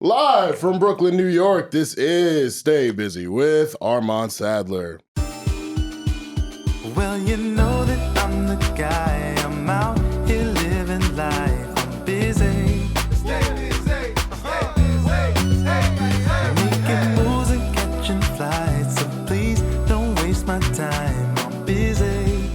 Live from Brooklyn, New York, this is Stay Busy with Armon Sadler. Well, you know that I'm the guy. I'm out here living life. I'm busy. Stay busy. Stay busy. Stay busy. Making moves and catching flights. So please don't waste my time. I'm busy.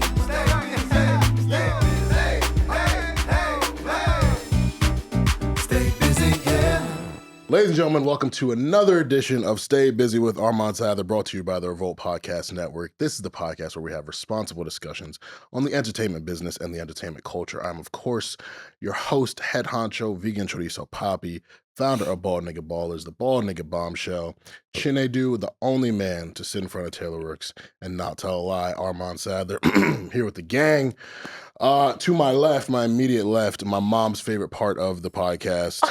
Ladies and gentlemen, welcome to another edition of Stay Busy with Armon Sadler, brought to you by the Revolt Podcast Network. This is the podcast where we have responsible discussions on the entertainment business and the entertainment culture. I'm, of course, your host, head honcho, vegan chorizo poppy, founder of Bald Nigga Ballers, the Bald Nigga Bombshell, Chinedu, the only man to sit in front of Taylor Rooks and not tell a lie, Armon Sadler, here with the gang. To my left, my immediate left, my mom's favorite part of the podcast,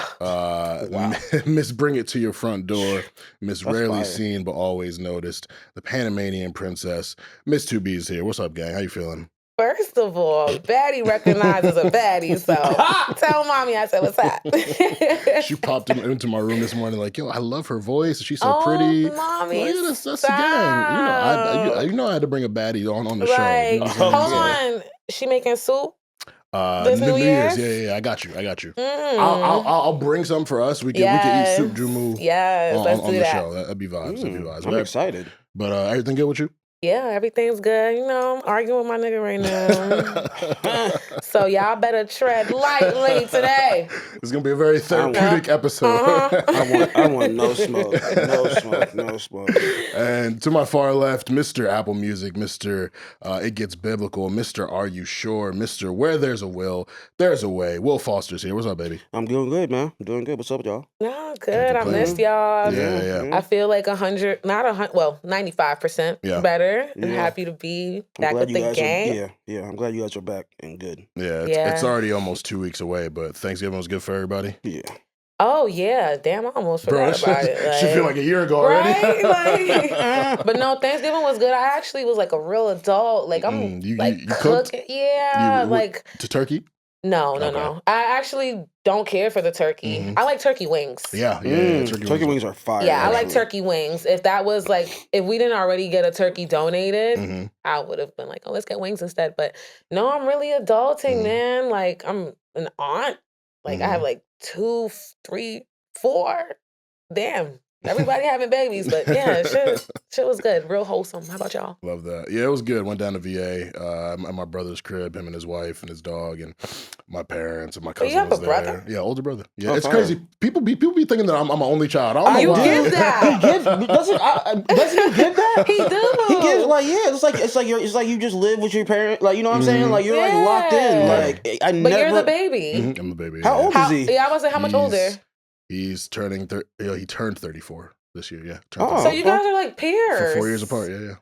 Miss Bring It to Your Front Door, Miss Rarely Seen but Always Noticed, the Panamanian Princess, Miss 2B's here. What's up, gang? How you feeling? First of all, baddie recognizes a baddie, so tell mommy I said what's up. She popped into my room this morning like, yo, I love her voice. She's so pretty. Mommy, well, yeah, that's the gang. You know I had to bring a baddie on the show. You know hold on. She making soup? New Year's. Yeah. I got you. I'll bring some for us. We can eat soup Jumu on the show. That'd be vibes. I'm excited. But everything good with you? Yeah, everything's good. You know, I'm arguing with my nigga right now. So y'all better tread lightly today. It's going to be a very therapeutic episode. I want no smoke. No smoke. And to my far left, Mr. Apple Music, Mr. It Gets Biblical, Mr. Are You Sure, Mr. Where There's a Will, There's a Way. Will Foster's here. What's up, baby? I'm doing good, man. I'm doing good. What's up with y'all? No, good. I missed y'all. Yeah. I feel like 95% better. And happy to be back with the gang. I'm glad you guys are back and good. It's already almost 2 weeks away, but Thanksgiving was good for everybody. Yeah. Oh, yeah. Damn, I almost forgot about it. Like, should feel like a year ago already. Right? But no, Thanksgiving was good. I actually was like a real adult. Like, I'm you cooking. Cooked? Yeah. To turkey? No. I actually don't care for the turkey. Mm-hmm. I like turkey wings. Yeah. Turkey wings are fire. Yeah, I like turkey wings. If that was like, if we didn't already get a turkey donated, I would have been like, oh, let's get wings instead. But no, I'm really adulting, man. Like, I'm an aunt. Like, I have like 2, 3, 4. Damn. Everybody having babies, but yeah, shit was good. Real wholesome. How about y'all? Love that. Yeah, it was good. Went down to VA at my brother's crib, him and his wife and his dog and my parents and my cousin. You have was a there. brother? Yeah, older brother. Yeah, it's crazy. People be thinking that I'm an only child. I don't know you why. give that. Doesn't he give that? He do. He gives it's like you just live with your parents. Like, you know what I'm saying? Like, you're like locked in. Like, But you're the baby. I'm the baby. How old is he? Yeah, I was like, how much older? He's turning. He turned 34 this year. Yeah. So you guys are like peers. For 4 years apart. Yeah.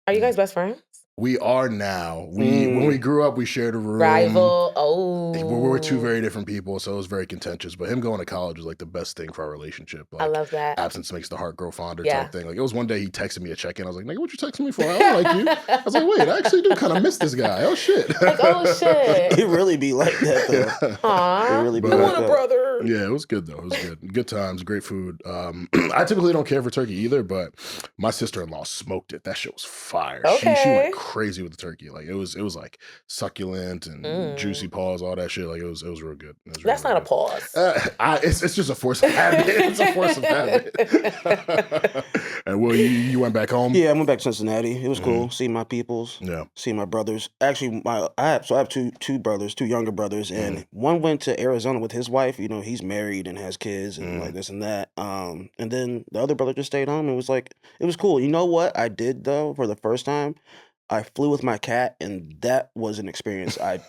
Are you guys best friends? We are now. When we grew up, we shared a room. Rival. Oh. We were two very different people, so it was very contentious. But him going to college was like the best thing for our relationship. Like, I love that. Absence makes the heart grow fonder type thing. Like, it was one day he texted me a check-in. I was like, nigga, what you texting me for? I don't like you. I was like, wait, I actually do kind of miss this guy. Oh shit. Like, oh shit. It really be like that though. Aww. It really be I like want a that. brother. Yeah, it was good though. It was good. Good times, great food. I typically don't care for turkey either, but my sister-in-law smoked it. That shit was fire. Okay. She went crazy with the turkey. Like it was like succulent and juicy paws, all that shit. Like it was real good. That's not a pause. It's just a force of habit. It's a force of habit. And Will, you went back home? Yeah, I went back to Cincinnati. It was cool. See my peoples. Yeah. See my brothers. Actually, I have two brothers, two younger brothers, and one went to Arizona with his wife. You know, he's married and has kids and like this and that. And then the other brother just stayed home and it was cool. You know what I did though for the first time? I flew with my cat, and that was an experience cat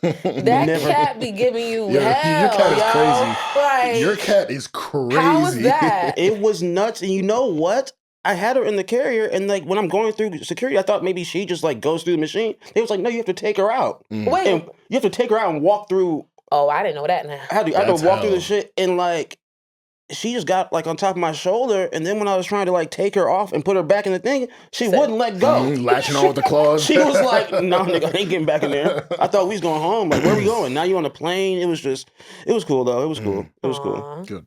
be giving you hell. Your cat is crazy. Like, your cat is crazy. How was that? It was nuts. And you know what? I had her in the carrier, and like when I'm going through security, I thought maybe she just like goes through the machine. They was like, no, you have to take her out. Wait, and you have to take her out and walk through. Oh, I didn't know that now. I had to walk through the shit, and like she just got like on top of my shoulder, and then when I was trying to like take her off and put her back in the thing, she wouldn't let go. Latching on with the claws. She was like, "No, nigga, I ain't getting back in there." I thought we was going home. Like, where we going? Now you on a plane? It was cool though. It was cool. It was cool. Good.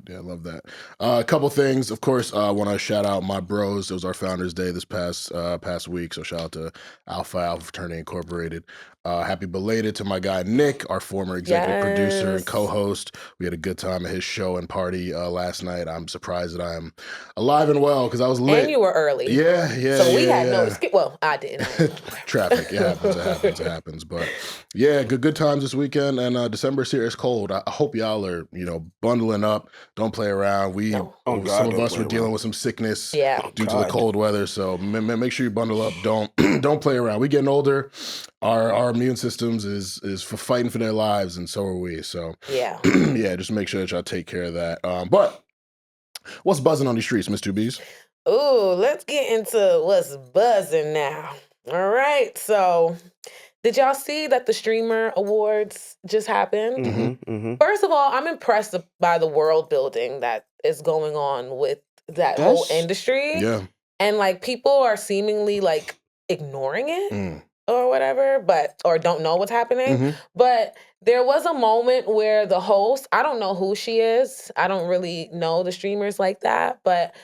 Yeah, I love that. A couple things, of course. I want to shout out my bros. It was our Founders Day this past week, so shout out to Alpha Fraternity Incorporated. Happy belated to my guy Nick, our former executive producer and co-host. We had a good time at his show and party last night. I'm surprised that I'm alive and well because I was lit. And you were early. Yeah. So we had no excuse. Well, I did. Traffic. It happens. But yeah, good times this weekend. And December's here. It's cold. I hope y'all are, bundling up. Don't play around. Some of us were dealing with some sickness due to the cold weather. So make sure you bundle up. Don't play around. We getting older. Our immune systems is for fighting for their lives, and so are we. So yeah, just make sure that y'all take care of that. But what's buzzing on these streets, Miss 2Bs? Ooh, let's get into what's buzzing now. All right, so did y'all see that the Streamer Awards just happened? First of all, I'm impressed by the world building that is going on with that whole industry. Yeah, and like people are seemingly like ignoring it. Or whatever, or don't know what's happening. But there was a moment where the host, I don't know who she is. I don't really know the streamers like that. But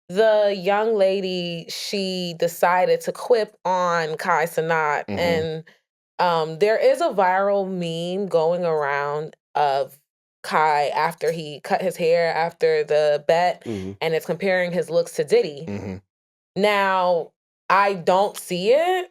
the young lady, she decided to quip on Kai Cenat. And there is a viral meme going around of Kai after he cut his hair after the bet. And it's comparing his looks to Diddy. Now, I don't see it.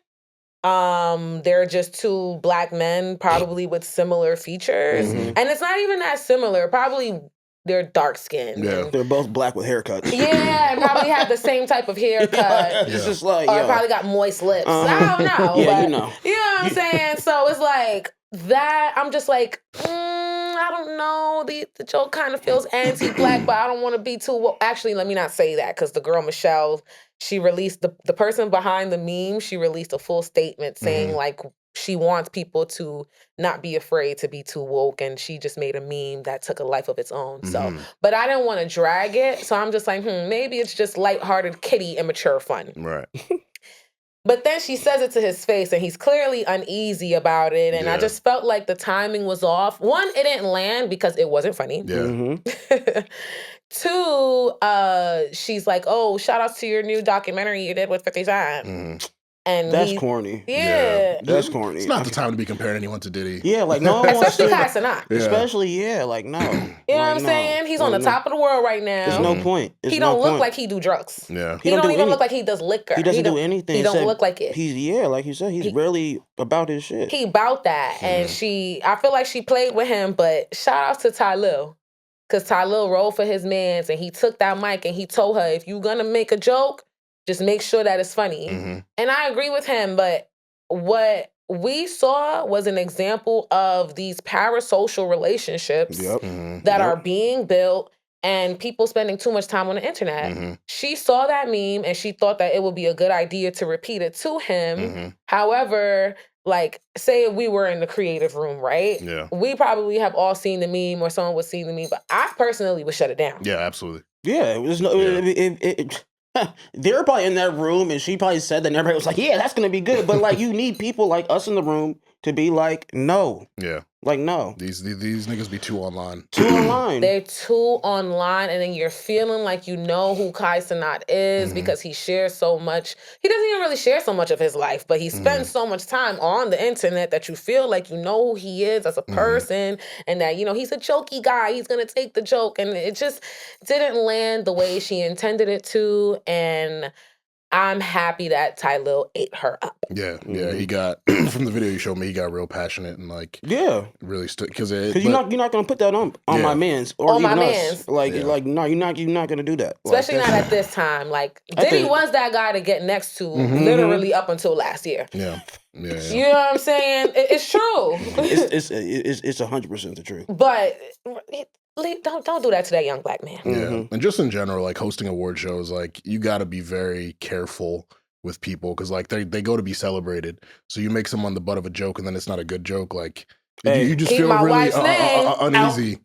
They're just two black men, probably with similar features. And it's not even that similar. Probably they're dark skinned. Yeah. They're both black with haircuts. Yeah, and probably have the same type of haircut. It's just like, or probably got moist lips. I don't know. Yeah, but, you know. You know what I'm saying? So it's like that. I'm just like, I don't know. The joke kind of feels anti-black, but I don't want to be too. Well, actually, let me not say that because the girl Michelle, she released the person behind the meme. She released a full statement saying like she wants people to not be afraid to be too woke, and she just made a meme that took a life of its own. So, but I didn't want to drag it, so I'm just like, maybe it's just lighthearted, kiddie, immature fun. Right. But then she says it to his face, and he's clearly uneasy about it. And I just felt like the timing was off. One, it didn't land because it wasn't funny. Yeah. Two, she's like, "Oh, shout out to your new documentary you did with 50 Cent." And that's corny. Yeah. That's corny. It's not the time to be comparing anyone to Diddy. Yeah, like no one wants Especially to. Kai Cenat. Especially, like no. You know what I'm saying? He's on the top of the world right now. There's no point. He don't look like he do drugs. Yeah. He don't even look like he does liquor. He doesn't do anything. He don't look like it. Like you said, he's really about his shit. He about that. And I feel like she played with him, but shout out to Ty Lil. Because Ty Lil rolled for his mans, and he took that mic and he told her, if you're going to make a joke, just make sure that it's funny. And I agree with him, but what we saw was an example of these parasocial relationships that are being built and people spending too much time on the internet. She saw that meme and she thought that it would be a good idea to repeat it to him. However, like, say if we were in the creative room, right? Yeah. We probably have all seen the meme or someone would see the meme, but I personally would shut it down. Yeah, absolutely. Yeah, it was no. They were probably in that room, and she probably said that, and everybody was like, "Yeah, that's gonna be good." But like, you need people like us in the room to be like, "No." Yeah. Like, no. These niggas be too online. Too online. They're too online, and then you're feeling like you know who Kai Cenat is because he shares so much. He doesn't even really share so much of his life, but he spends so much time on the internet that you feel like you know who he is as a person, and that, you know, he's a jokey guy. He's going to take the joke, and it just didn't land the way she intended it to, and I'm happy that Ty Lil ate her up. Yeah, he got from the video you showed me, he got real passionate and like really stood because you're not gonna put that on my man's or on even my us. man's. Like no, you're not gonna do that. Especially not at this time. Like Diddy was that guy to get next to literally up until last year. Yeah. You know what I'm saying? It's true. It's 100% the truth. But don't do that to that young black man. Yeah, and just in general, like hosting award shows, like you got to be very careful with people because like they go to be celebrated. So you make someone the butt of a joke and then it's not a good joke. Like you just feel really uneasy.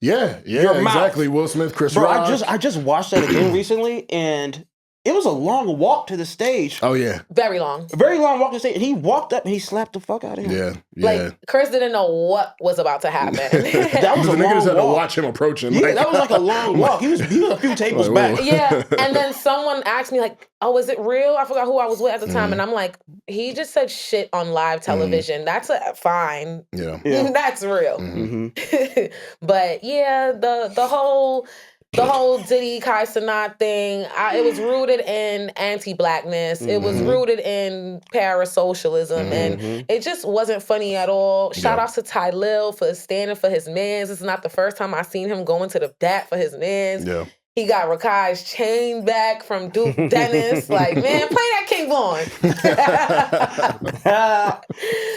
Yeah, Your mouth. exactly. Will Smith, Chris Bro, Rock. I just watched that again recently, and it was a long walk to the stage. Oh yeah, Very long. A very long walk to the stage. He walked up and he slapped the fuck out of him. yeah. Like, Chris didn't know what was about to happen. That was the a nigga long just had to walk. watch him approaching. Yeah, that was like a long walk. He was a few tables Like, back. whoa. Yeah, and then someone asked me like, "Oh, is it real?" I forgot who I was with at the time, and I'm like, "He just said shit on live television. That's fine. Yeah. Yeah. That's real." Mm-hmm. But yeah, the whole Diddy Kai Cenat thing, it was rooted in anti-blackness. It was rooted in parasocialism, and it just wasn't funny at all. Shout outs to Ty Lil for standing for his mans. This is not the first time I've seen him going to the bat for his mans. Yeah. He got Rakai's chain back from Duke Dennis. Like, man, play that King Von.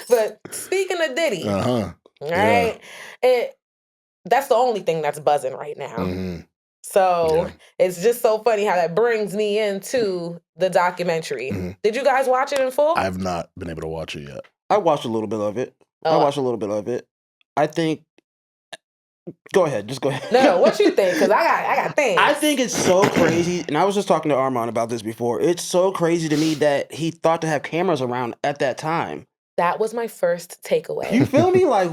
But speaking of Diddy, right? That's the only thing that's buzzing right now. So it's just so funny how that brings me into the documentary. Did you guys watch it in full? I have not been able to watch it yet. I watched a little bit of it. I think. Go ahead. Just go ahead. No, what you think? Because I got things. I think it's so crazy, and I was just talking to Armon about this before. It's so crazy to me that he thought to have cameras around at that time. That was my first takeaway. You feel me? Like,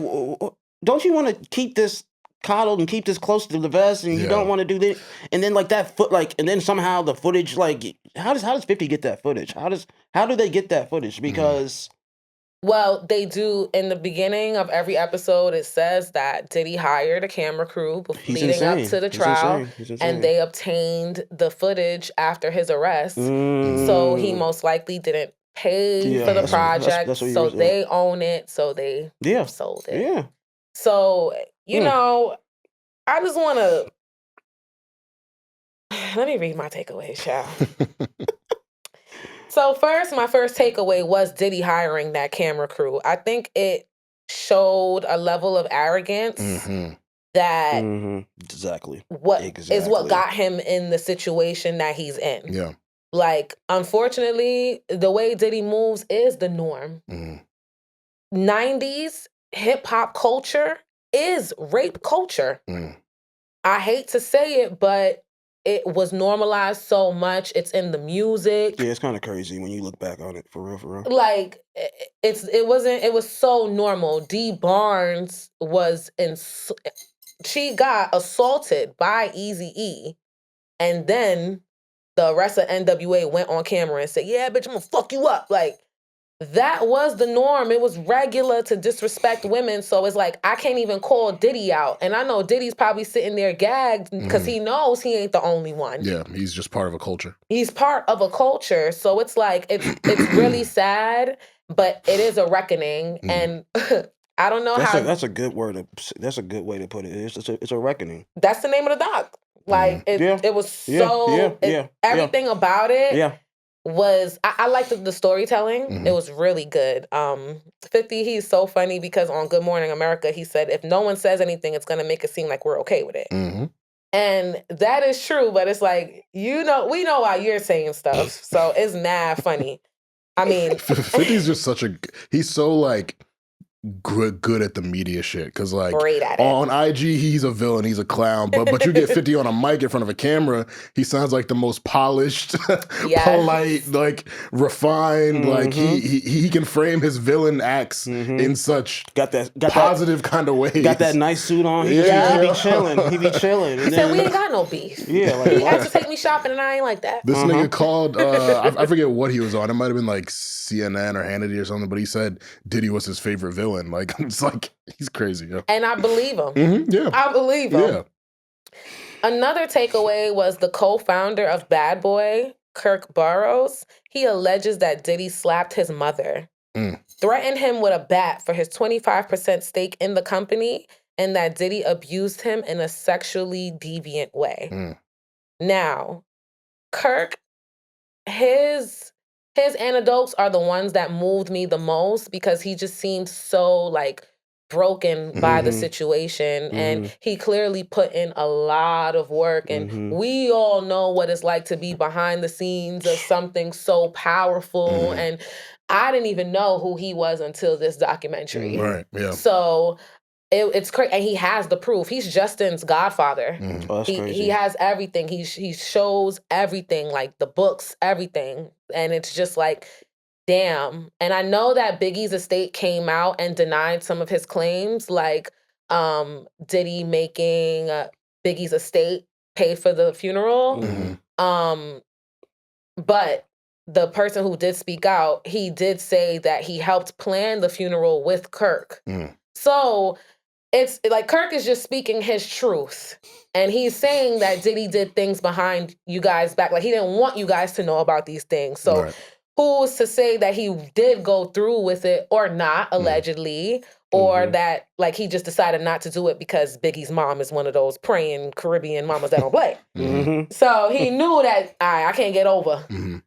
don't you want to keep this coddled and keep this close to the vest, and you don't want to do this? And then like that and then somehow the footage, like, how does 50 get that footage? How do they get that footage? Because well, they do in the beginning of every episode. It says that Diddy hired a camera crew leading up to the trial, and they obtained the footage after his arrest. So he most likely didn't pay for the project, so they own it. So they sold it. Yeah. So you know, I just want to let me read my takeaways, child. So my first takeaway was Diddy hiring that camera crew. I think it showed a level of arrogance that exactly is what got him in the situation that he's in. Yeah. Like, unfortunately, the way Diddy moves is the norm. 90s hip-hop culture is rape culture. I hate to say it, but it was normalized so much. It's in the music. Yeah, it's kind of crazy when you look back on it, for real. Like, it was so normal. Dee Barnes she got assaulted by Eazy-E, and then the rest of NWA went on camera and said, "Yeah, bitch, I'm gonna fuck you up." Like, that was the norm. It was regular to disrespect women. So it's like, I can't even call Diddy out. And I know Diddy's probably sitting there gagged because he knows he ain't the only one. Yeah, he's just part of a culture. He's part of a culture. So it's like, it's really sad, but it is a reckoning. And I don't know how. That's a good word. That's a good way to put it. It's a reckoning. That's the name of the doc. Like, it was so, everything about it. Yeah. Was I liked the storytelling. It was really good. 50, he's so funny because on Good Morning America, he said, if no one says anything, it's going to make it seem like we're okay with it. And that is true, but it's like, we know why you're saying stuff. So it's mad funny. I mean, 50's just he's so like good at the media shit, because like great at it. On IG he's a villain, he's a clown, but you get 50 on a mic in front of a camera, he sounds like the most polished, polite, like refined, like he can frame his villain acts in such got positive kind of ways. Got that nice suit on. He be chilling. He said, we ain't got no beef. Yeah, like, he asked to take me shopping and I ain't like that. This nigga called I forget what he was on. It might have been like CNN or Hannity or something, but he said Diddy was his favorite villain. Like, it's like, he's crazy, yo. And I believe him. Yeah. I believe him. Yeah. Another takeaway was the co-founder of Bad Boy, Kirk Burrows. He alleges that Diddy slapped his mother, threatened him with a bat for his 25% stake in the company, and that Diddy abused him in a sexually deviant way. Now, Kirk, his anecdotes are the ones that moved me the most because he just seemed so like broken by the situation, and he clearly put in a lot of work, and we all know what it's like to be behind the scenes of something so powerful, and I didn't even know who he was until this documentary. Right, yeah. So it's crazy, and he has the proof. He's Justin's godfather. Oh, that's crazy. He has everything. He shows everything, like the books, everything, and it's just like, damn. And I know that Biggie's estate came out and denied some of his claims, like Diddy making Biggie's estate pay for the funeral. But the person who did speak out, he did say that he helped plan the funeral with Kirk. So it's like Kirk is just speaking his truth. And he's saying that Diddy did things behind you guys' back. Like, he didn't want you guys to know about these things. So who's to say that he did go through with it or not, allegedly, or that, like, he just decided not to do it because Biggie's mom is one of those praying Caribbean mamas that don't play. So he knew that, I can't get over.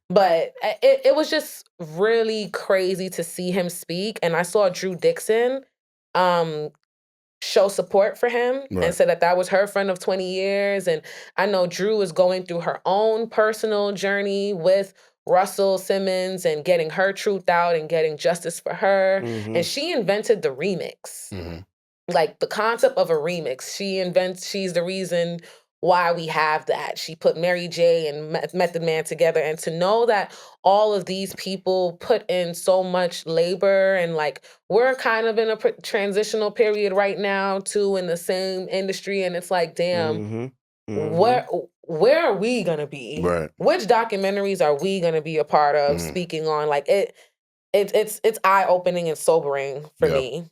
But it was just really crazy to see him speak. And I saw Drew Dixon show support for him and said that was her friend of 20 years. And I know Drew is going through her own personal journey with Russell Simmons and getting her truth out and getting justice for her. And she invented the remix. Like, the concept of a remix. She's the reason why we have that. She put Mary J and Method Man together. And to know that all of these people put in so much labor, and like, we're kind of in a transitional period right now too, in the same industry. And it's like, damn, where are we gonna be? Which documentaries are we gonna be a part of speaking on? Like, it's eye-opening and sobering for me.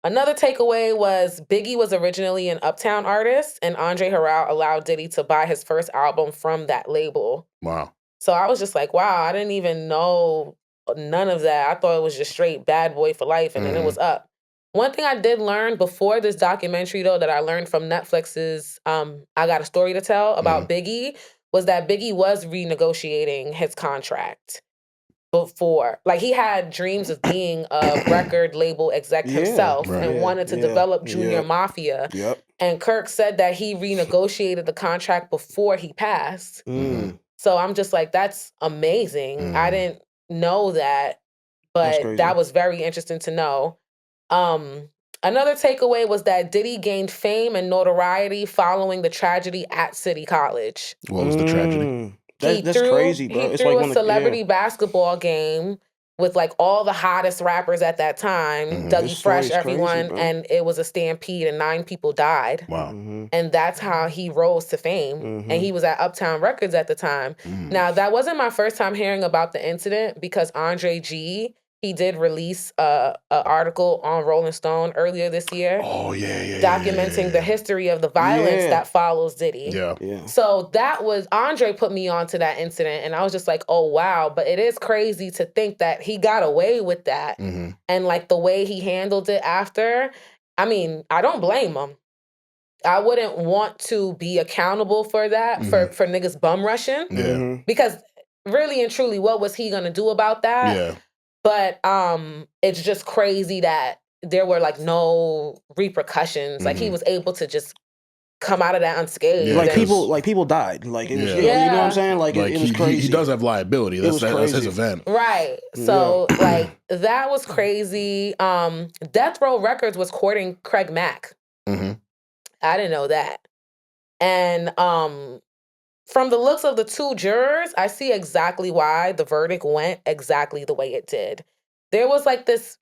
Another takeaway was Biggie was originally an Uptown artist, and Andre Harrell allowed Diddy to buy his first album from that label. Wow. So I was just like, wow, I didn't even know none of that. I thought it was just straight Bad Boy for life, and then it was up. One thing I did learn before this documentary, though, that I learned from Netflix's I Got a Story to Tell about Biggie, was that Biggie was renegotiating his contract before. Like, he had dreams of being a record label exec himself and wanted to develop Junior Mafia. And Kirk said that he renegotiated the contract before he passed. So I'm just like, that's amazing. I didn't know that, but that was very interesting to know. Another takeaway was that Diddy gained fame and notoriety following the tragedy at City College. What was the tragedy? That's crazy, bro. He threw a celebrity basketball game with like all the hottest rappers at that time, Dougie Fresh, everyone, crazy, and it was a stampede and 9 people died. Wow. And that's how he rose to fame. And he was at Uptown Records at the time. Now, that wasn't my first time hearing about the incident, because Andre G., he did release an article on Rolling Stone earlier this year. Documenting the history of the violence that follows Diddy. So that was, Andre put me onto that incident, and I was just like, oh, wow. But it is crazy to think that he got away with that. And like the way he handled it after, I mean, I don't blame him. I wouldn't want to be accountable for that, for niggas bum rushing. Because really and truly, what was he gonna do about that? But it's just crazy that there were like no repercussions. Like, he was able to just come out of that unscathed. Like, people died. Like, it was, you know what I'm saying? Like it was crazy. He does have liability. That's his event. Right. So like, that was crazy. Death Row Records was courting Craig Mack. I didn't know that. And from the looks of the 2 jurors, I see exactly why the verdict went exactly the way it did. There was like this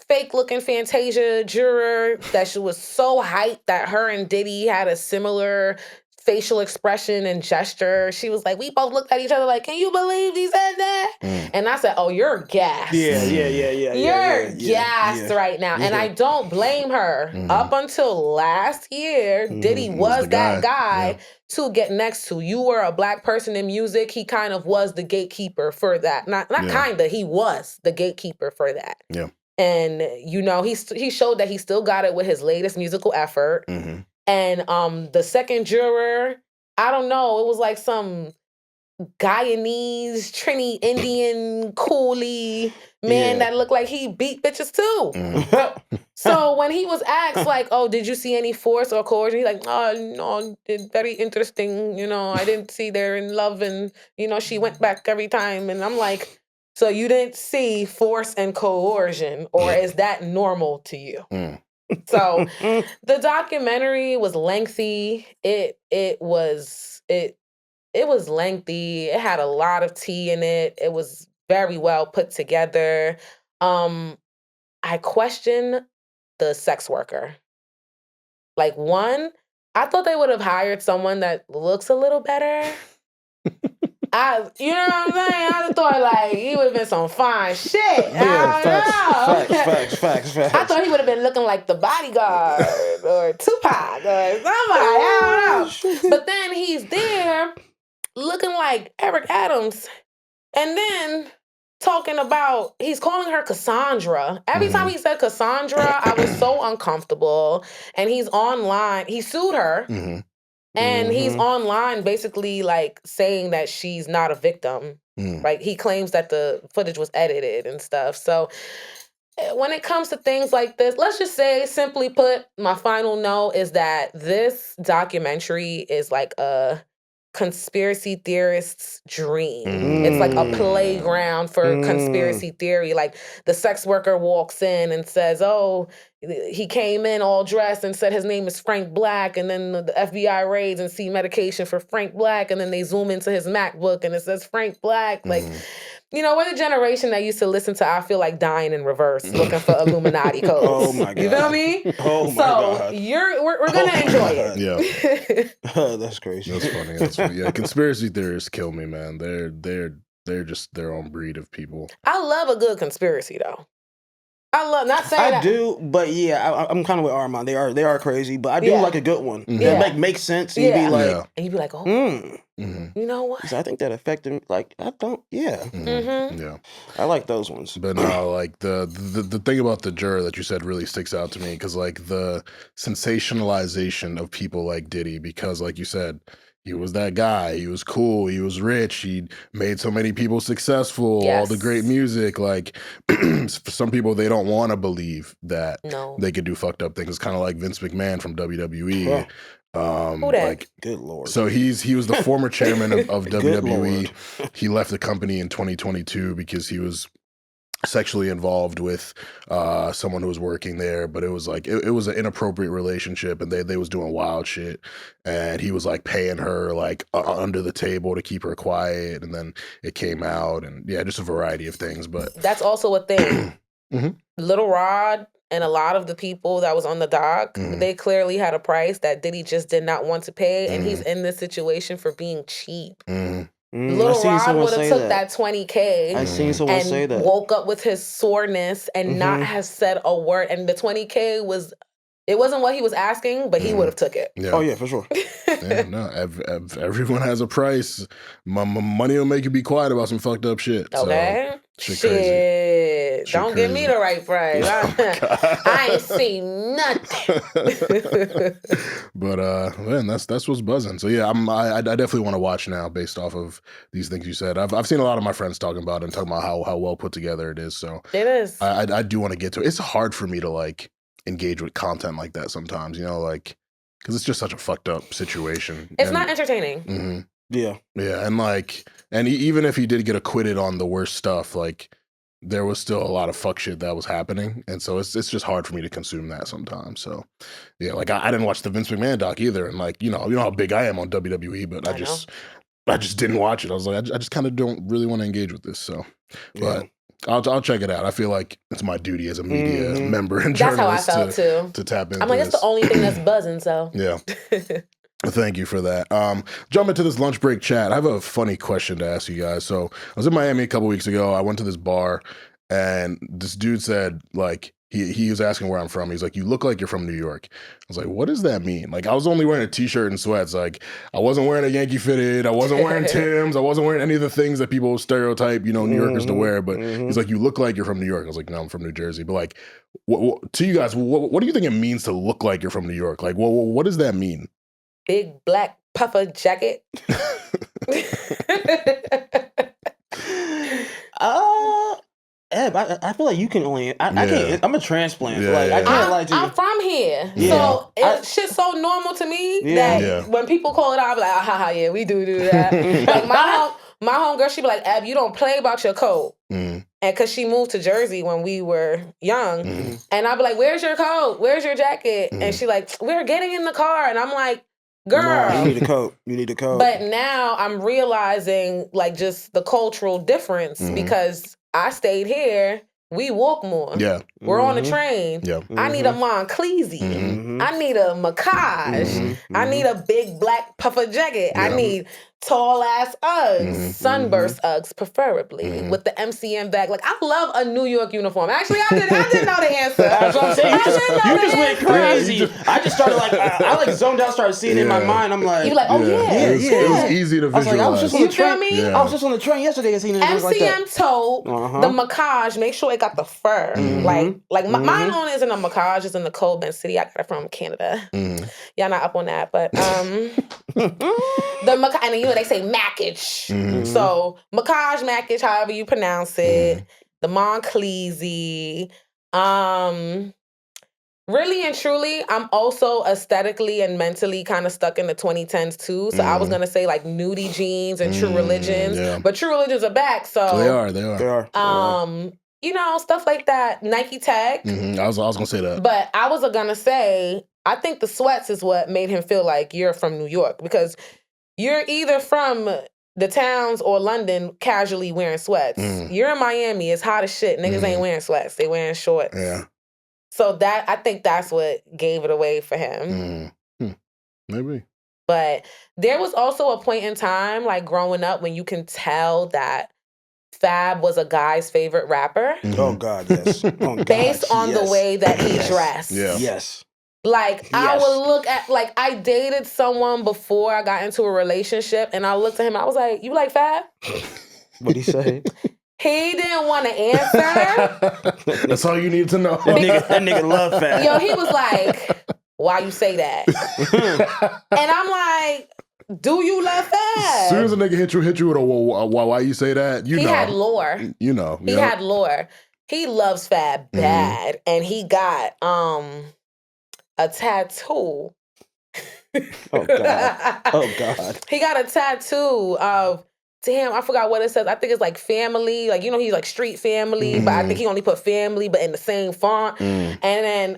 fake-looking Fantasia juror that she was so hyped that her and Diddy had a similar facial expression and gesture. She was like, we both looked at each other like, can you believe he said that? And I said, oh, you're gassed. You're gassed right now. And I don't blame her. Up until last year, Diddy was that guy to get next to. You were a black person in music. He kind of was the gatekeeper for that. Not kinda, he was the gatekeeper for that. And, you know, he showed that he still got it with his latest musical effort. And the second juror, I don't know, it was like some Guyanese, Trini Indian, coolie man that looked like he beat bitches too. So when he was asked, like, oh, did you see any force or coercion? He's like, oh, no, it's very interesting. You know, I didn't see they're in love, and, you know, she went back every time. And I'm like, So you didn't see force and coercion, or is that normal to you? So the documentary was lengthy. It was lengthy. It had a lot of tea in it. It was very well put together. I question the sex worker. Like, one, I thought they would have hired someone that looks a little better. You know what I'm saying? I thought like he would have been some fine shit. Yeah, I don't know. facts. I thought he would have been looking like the Bodyguard or Tupac or somebody. I don't know. But then he's there looking like Eric Adams, and then talking about, he's calling her Cassandra. Every time he said Cassandra, I was so uncomfortable. And he's online. He sued her. And he's online basically like saying that she's not a victim. Like he claims that the footage was edited and stuff. So when it comes to things like this, let's just say, simply put, my final note is that this documentary is like a conspiracy theorist's dream. It's like a playground for conspiracy theory. Like the sex worker walks in and says, oh, he came in all dressed and said his name is Frank Black, and then the FBI raids and see medication for Frank Black, and then they zoom into his MacBook and it says Frank Black. Like, you know, we're the generation that used to listen to I Feel Like Dying in reverse, looking for Illuminati codes. Oh my God. You feel me? Oh my God. So we're gonna enjoy it. Yeah. That's crazy. That's funny. Yeah, conspiracy theorists kill me, man. They're just their own breed of people. I love a good conspiracy though. Not saying I that. do, but yeah, I'm kind of with Armon. They are crazy, but I do like a good one. That makes sense. And you'd be like, and you'd be like, oh, you know what? So I think that affected me. Like, I don't, yeah. Yeah. I like those ones. But no, like the thing about the juror that you said really sticks out to me, because like the sensationalization of people like Diddy, because like you said, he was that guy. He was cool. He was rich. He made so many people successful. All the great music. Like, for some people, they don't want to believe that they could do fucked up things. It's kind of like Vince McMahon from WWE. Like, good Lord. So he was the former chairman of WWE. He left the company in 2022 because he was sexually involved with someone who was working there, but it was like it was an inappropriate relationship, and they was doing wild shit, and he was like paying her like under the table to keep her quiet, and then it came out, and yeah, just a variety of things. But that's also a thing. Little Rod and a lot of the people that was on the dock, they clearly had a price that Diddy just did not want to pay, and he's in this situation for being cheap. Little Rod would have took that $20K. I seen someone say that. Woke up with his soreness and not have said a word. And the $20K wasn't what he was asking, but he would have took it. Yeah. Oh yeah, for sure. Yeah, no, everyone has a price. Money will make you be quiet about some fucked up shit. Okay. So, shit. Don't give me the right price. I ain't seen nothing. But man, that's what's buzzing. So yeah, I definitely want to watch now based off of these things you said. I've seen a lot of my friends talking about it and talking about how well put together it is. So it is. I do want to get to it. It's hard for me to like engage with content like that sometimes, you know, like, because it's just such a fucked up situation. It's not entertaining. Yeah. And like, and even if he did get acquitted on the worst stuff, like, there was still a lot of fuck shit that was happening, and so it's just hard for me to consume that sometimes. So yeah, like I didn't watch the Vince McMahon doc either, and like you know how big I am on WWE, but I just didn't watch it. I was like, I just kind of don't really want to engage with this. So, but I'll check it out. I feel like it's my duty as a media member and journalist. That's how I felt too. To tap into. I'm like, that's the only thing that's buzzing. So yeah. Thank you for that. Jump into this lunch break chat. I have a funny question to ask you guys. So I was in Miami a couple weeks ago. I went to this bar, and this dude said, like, he was asking where I'm from. He's like, you look like you're from New York. I was like, what does that mean? Like, I was only wearing a t-shirt and sweats. Like, I wasn't wearing a Yankee fitted. I wasn't wearing Timbs. I wasn't wearing any of the things that people stereotype, you know, New Yorkers to wear. But he's like, you look like you're from New York. I was like, no, I'm from New Jersey. But like, to you guys, what do you think it means to look like you're from New York? Like, what does that mean? Big black puffer jacket. I feel like you can only. I can't. I'm a transplant. Yeah, like I can't lie to you. I'm from here, Yeah. so it's shit's so normal to me that when people call it out, I'm like, yeah, we do that. Like my homegirl, she be like, Eb, you don't play about your coat. Mm. And because she moved to Jersey when we were young. And I'd be like, where's your coat? Where's your jacket? And she like, we're getting in the car. And I'm like, girl. Nah, you need a coat. You need a coat. But now I'm realizing like just the cultural difference because I stayed here. We walk more. Yeah. We're on the train. Yeah. I need a Moncleese. I need a Macaj. I need a big black puffer jacket. I need tall ass Uggs, sunburst Uggs, preferably with the MCM bag. Like I love a New York uniform. Actually, I didn't know the answer. That's what I'm saying. You just went crazy. Yeah, I just started like I like zoned out, started seeing it in my mind. I'm like, You like, oh yeah. It was easy to I was visualize. like, I was just on the You feel train. me? I was just on the train yesterday and seeing it like that. MCM tote, the Macaj, make sure it got the fur. Like mine on isn't a Macaj, it's in the Colburn City. I got it from Canada. Y'all not up on that, but the Macaj, and you know they say Mackage. So Macaj, Mackage, however you pronounce it. The Moncleese. Really and truly, I'm also aesthetically and mentally kind of stuck in the 2010s too. So I was gonna say like nudie jeans and True Religions, but True Religions are back. So They are. You know, stuff like that. Nike Tech. I was gonna say that. But I was gonna say, I think the sweats is what made him feel like you're from New York because you're either from the towns or London casually wearing sweats. You're in Miami, it's hot as shit. Niggas ain't wearing sweats, they wearing shorts. Yeah. So I think that's what gave it away for him. Maybe. But there was also a point in time, like growing up, when you can tell that Fab was a guy's favorite rapper. Oh God, yes. Oh, God, based on the way that he dressed. Yeah. Yes. Like, I would look at, like, I dated someone before I got into a relationship, and I looked at him, I was like, you like Fab? What'd he say? He didn't want to answer. That's all you need to know. That nigga love Fab. Yo, he was like, why you say that? And I'm like, do you love Fab? As soon as a nigga hit you with a why you say that, you know. He had lore. You know. He had lore. He loves Fab bad. And he got a tattoo. Oh God. Oh God. He got a tattoo of, damn, I forgot what it says. I think it's like family. Like, you know, he's like street family, but I think he only put family, but in the same font. And then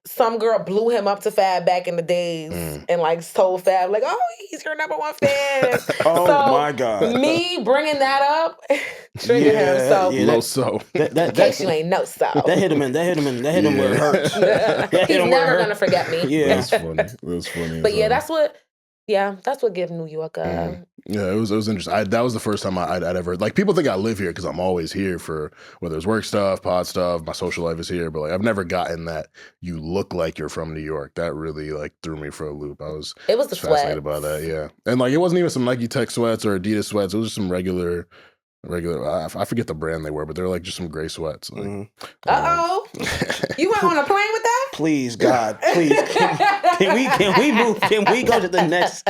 some girl blew him up to Fab back in the days and like told Fab, like, oh, he's your number one fan. Oh so, my God. Me bringing that up triggered him. So, in case you ain't know so. That hit him where it hurts. He's never going to forget me. Yeah. That's funny. That's funny. But yeah, that's what give New York a... Yeah, it was interesting. That was the first time I'd ever, like, people think I live here because I'm always here for whether it's work stuff, pod stuff, my social life is here, but like I've never gotten that you look like you're from New York. That really like threw me for a loop. It was the fascinated by that, yeah. And like it wasn't even some Nike Tech sweats or Adidas sweats. It was just some regular, I forget the brand they were, but they're like just some gray sweats. Like, Uh-oh. You went on a plane with that? Please, God, please. Can we move? Can we go to the next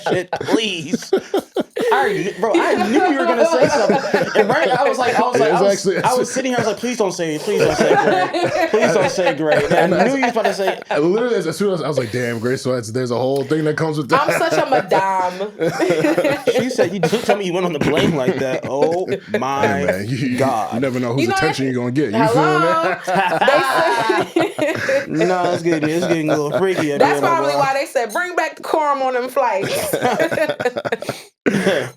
shit, please? I knew you were gonna say something. And right, I was sitting here, I was like, please don't say it. Please don't say great. Please don't say great. And I knew you was about to say it. Literally, as soon as I was like, damn, gray sweats, there's a whole thing that comes with that. I'm such a madame. She said, you didn't tell me you went on the plane like that. Oh my God. You never know whose attention you're gonna get. You Hello? feel me? No, it's getting a little freaky. That's probably why they said bring back the quorum on them flights.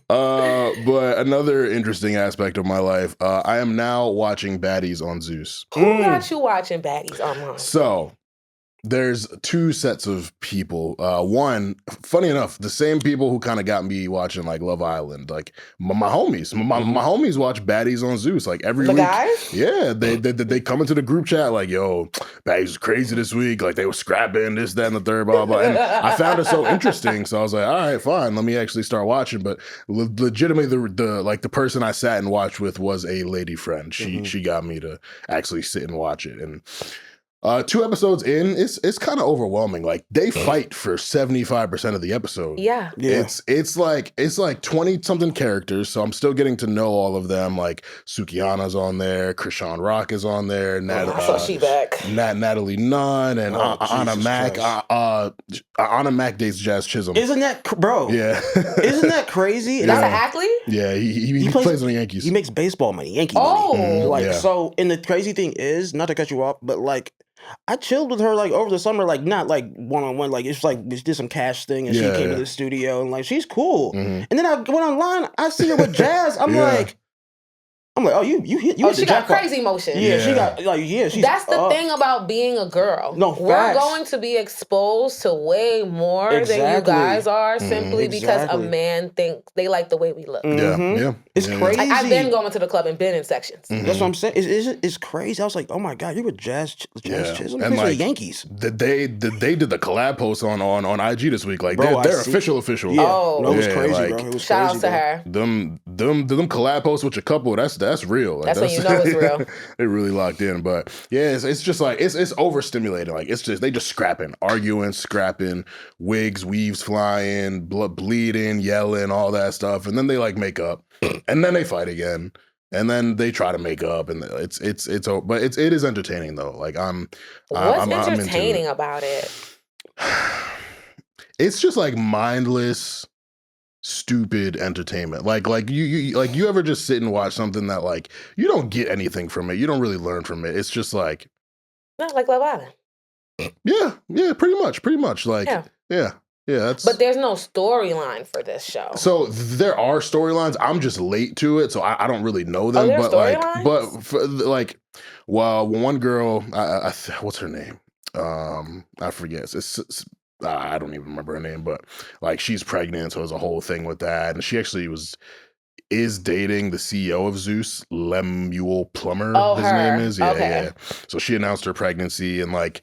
But another interesting aspect of my life, I am now watching Baddies on Zeus. Who got you watching Baddies, Armon? So there's two sets of people. One, funny enough, the same people who kind of got me watching like Love Island, like my homies. My homies watch Baddies on Zeus like every week. Guys? Yeah, they come into the group chat like, yo, Baddies was crazy this week. Like they were scrapping this, that, and the third, blah, blah. And I found it so interesting. So I was like, all right, fine, let me actually start watching. But legitimately, the person I sat and watched with was a lady friend. She got me to actually sit and watch it. And 2 episodes in, it's kind of overwhelming. Like they fight for 75% of the episode. Yeah. It's like 20 something characters, so I'm still getting to know all of them. Like Sukiana's on there, Krishan Rock is on there, I saw she back. Natalie Nunn, and Anna Mac. Anna Mac dates Jazz Chisholm. Isn't that bro? Yeah. Isn't that crazy? That's an athlete? Yeah, he plays on the Yankees. He makes baseball money, Yankee Oh. money. Like Yeah. so, and the crazy thing is, not to cut you off, but like I chilled with her like over the summer, like not like one-on-one, like it's like we did some cash thing and she came to the studio and like she's cool. And then I went online, I see her with Jazz. I'm like, oh, you hit she got jackpot. crazy motion. Yeah, she got like she's That's the thing about being a girl. No, we're facts. going to be exposed to way more than you guys are simply because a man thinks they like the way we look. Yeah. It's crazy. Like, I've been going to the club and been in sections. That's what I'm saying. It's crazy. I was like, oh my god, you were Jazz Chisholm And for like the Yankees. they did the collab post on IG this week. Like Bro, they're official. Yeah, Oh. no, it was Yeah, crazy, like, bro. It was Shout crazy, outs to bro. her. Them collab posts with your couple, that's real. Like, That's when you know it's real. They really locked in. But yeah, it's just like it's overstimulating. Like they just scrapping, arguing, scrapping, wigs, weaves flying, blood bleeding, yelling, all that stuff. And then they like make up. And then they fight again. And then they try to make up, and but it is entertaining though. Like What's I'm entertaining about it? It's just like mindless, stupid entertainment. Like you ever just sit and watch something that like you don't get anything from it. You don't really learn from it. It's just like Not like Love Island. yeah, pretty much. Like yeah. That's. But there's no storyline for this show. So there are storylines. I'm just late to it, so I don't really know them. There but storylines? but for, like, well, one girl, what's her name? I forget. I don't even remember her name, but like she's pregnant, so there's a whole thing with that. And she actually is dating the CEO of Zeus, Lemuel Plummer. Oh, his her. name is. Okay. Yeah. So she announced her pregnancy and like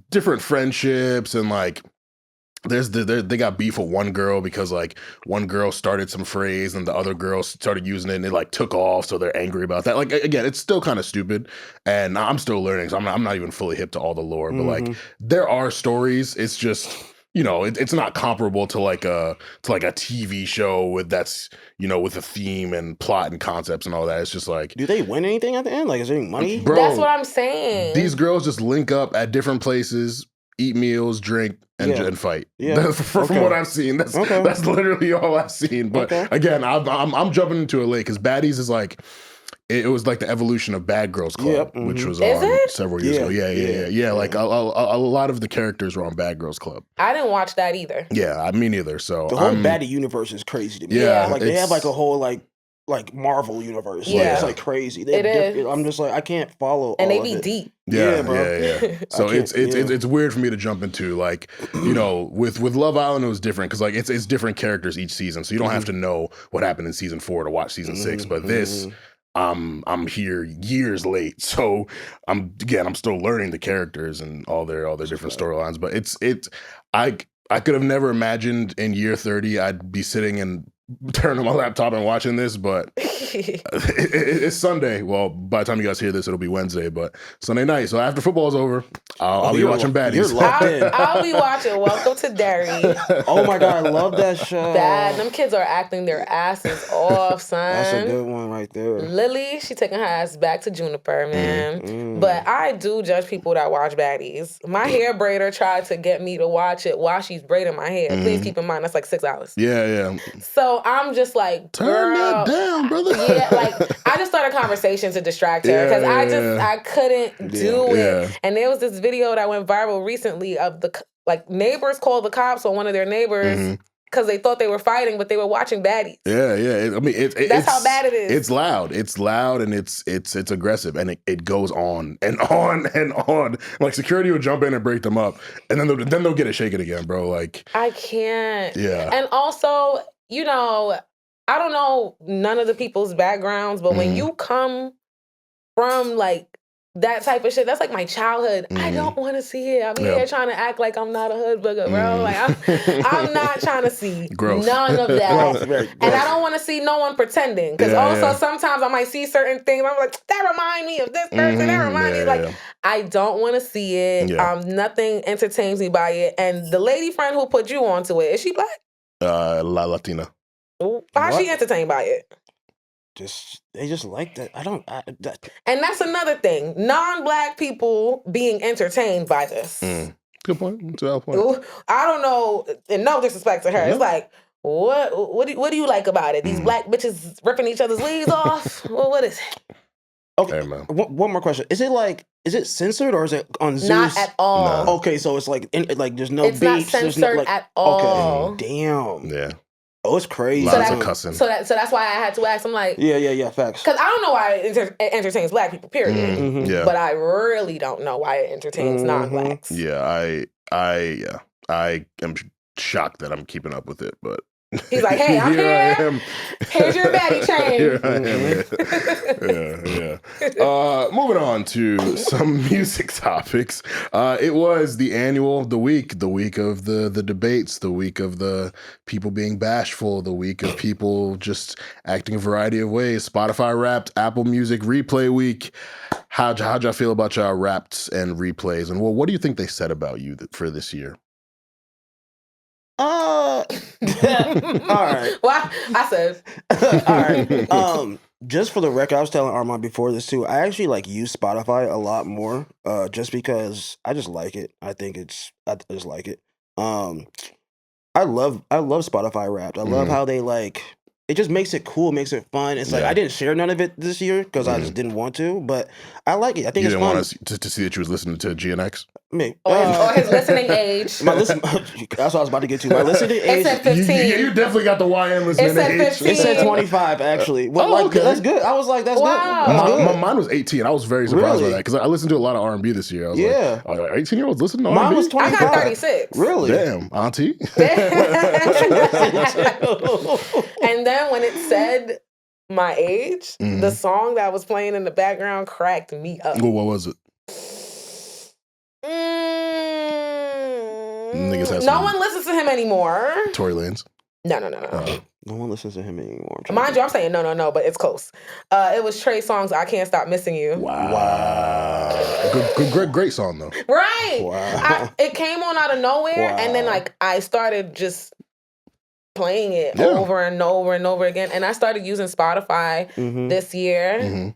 different friendships and like. They got beef with one girl because like one girl started some phrase and the other girl started using it and it like took off, so they're angry about that. Like again, it's still kind of stupid, and I'm still learning, so I'm not even fully hip to all the lore. But like there are stories. It's just it's not comparable to like a TV show with with a theme and plot and concepts and all that. It's just like, do they win anything at the end? Like, is there any money? Bro, That's what I'm saying. These girls just link up at different places, eat meals, drink, and fight. Yeah. From what I've seen, that's literally all I've seen. But again, I'm jumping into it late because Baddies is like it was like the evolution of Bad Girls Club, which was on several years ago. Yeah. Like a lot of the characters were on Bad Girls Club. I didn't watch that either. Yeah, me neither. So the whole Baddie universe is crazy to me. Yeah, like they have like a whole like Marvel universe. Like, it's like crazy. It is. I'm just like I can't follow. And all they of be it. deep. Yeah, bro. yeah. So it's weird for me to jump into like with Love Island it was different because like it's different characters each season, so you don't have to know what happened in season 4 to watch season 6. But this. I'm here years late, so I'm still learning the characters and all their different storylines. But I could have never imagined in year 30 I'd be sitting and turning on my laptop and watching this, but it's Sunday. Well, by the time you guys hear this, it'll be Wednesday, but Sunday night. So after football's over, I'll be watching Baddies. You're locked in. I'll be watching Welcome to Derry. Oh my god, I love that show. Them kids are acting their asses off, son. That's a good one right there. Lily, she taking her ass back to Juniper, man. But I do judge people that watch Baddies. My hair braider tried to get me to watch it while she's braiding my hair. Please keep in mind that's like 6 hours. Yeah. So I'm just like, turn that down, brother. Yeah, like I just started a conversation to distract her because I couldn't do it. And there was this video that went viral recently of the neighbors called the cops on one of their neighbors because they thought they were fighting, but they were watching Baddies. Yeah. I mean, that's how bad it is. It's loud, and it's aggressive, and it goes on and on and on. Like security will jump in and break them up, and then they'll get it shaken again, bro. Like I can't. Yeah. And also, I don't know none of the people's backgrounds, but when you come from like that type of shit. That's like my childhood. I don't want to see it. I'm here trying to act like I'm not a hood booger, bro. Like I'm not trying to see none of that. And I don't want to see no one pretending. Because also sometimes I might see certain things. I'm like, that remind me of this person. That remind me. Like, I don't want to see it. Nothing entertains me by it. And the lady friend who put you onto it, is she black? Latina. How's she entertained by it? They just like that. And that's another thing. Non-black people being entertained by this. Good point. That's a valid point. I don't know, and no disrespect to her. It's like, what do you like about it? These black bitches ripping each other's leaves off? Well, what is it? Okay, one more question. Is it censored or is it on Zeus? Not at all. No. Okay, so it's like there's no beats. It's not censored at all. Okay, damn. Yeah. Oh, it's crazy. Lots of cussing. So that's why I had to ask. I'm like, facts. Because I don't know why it entertains black people, period. Yeah. But I really don't know why it entertains non-blacks. Yeah, I am shocked that I'm keeping up with it, but he's like, hey, I'm here. Here's your baddie chain. Here I am. Moving on to some music topics. It was the week of the debates, the week of the people being bashful, the week of people just acting a variety of ways. Spotify Wrapped, Apple Music Replay Week. How'd y'all feel about y'all Wrapped and replays? And what do you think they said about you for this year? All right. Well, I said. All right. Just for the record, I was telling Armon before this too. I actually use Spotify a lot more, just because I just like it. I just like it. I love Spotify Wrapped. I love how they it just makes it cool, makes it fun. It's like I didn't share none of it this year because I just didn't want to, but I like it. I think you it's didn't fun. Want us to see that you was listening to GNX? Me. Or his listening age. That's what I was about to get to. My listening age. It said 15. You definitely got the YN listening It said age. 15. It said 25, actually. Well, okay. That's good. I was like, that's good. Mine was 18. I was very surprised by that because I listened to a lot of R&B this year. I was like, 18-year-olds listening to R&B? Mine was 25. I got 36. Really? Damn, auntie. And then when it said my age, the song that was playing in the background cracked me up. Well, what was it? No one listens to him anymore. Tory Lanez? No. No one listens to him anymore. Mind you, I'm saying no, but it's close. It was Trey Songz, I Can't Stop Missing You. Wow. Great song, though. Right. Wow. It came on out of nowhere, and then I started just playing it over and over and over again. And I started using Spotify this year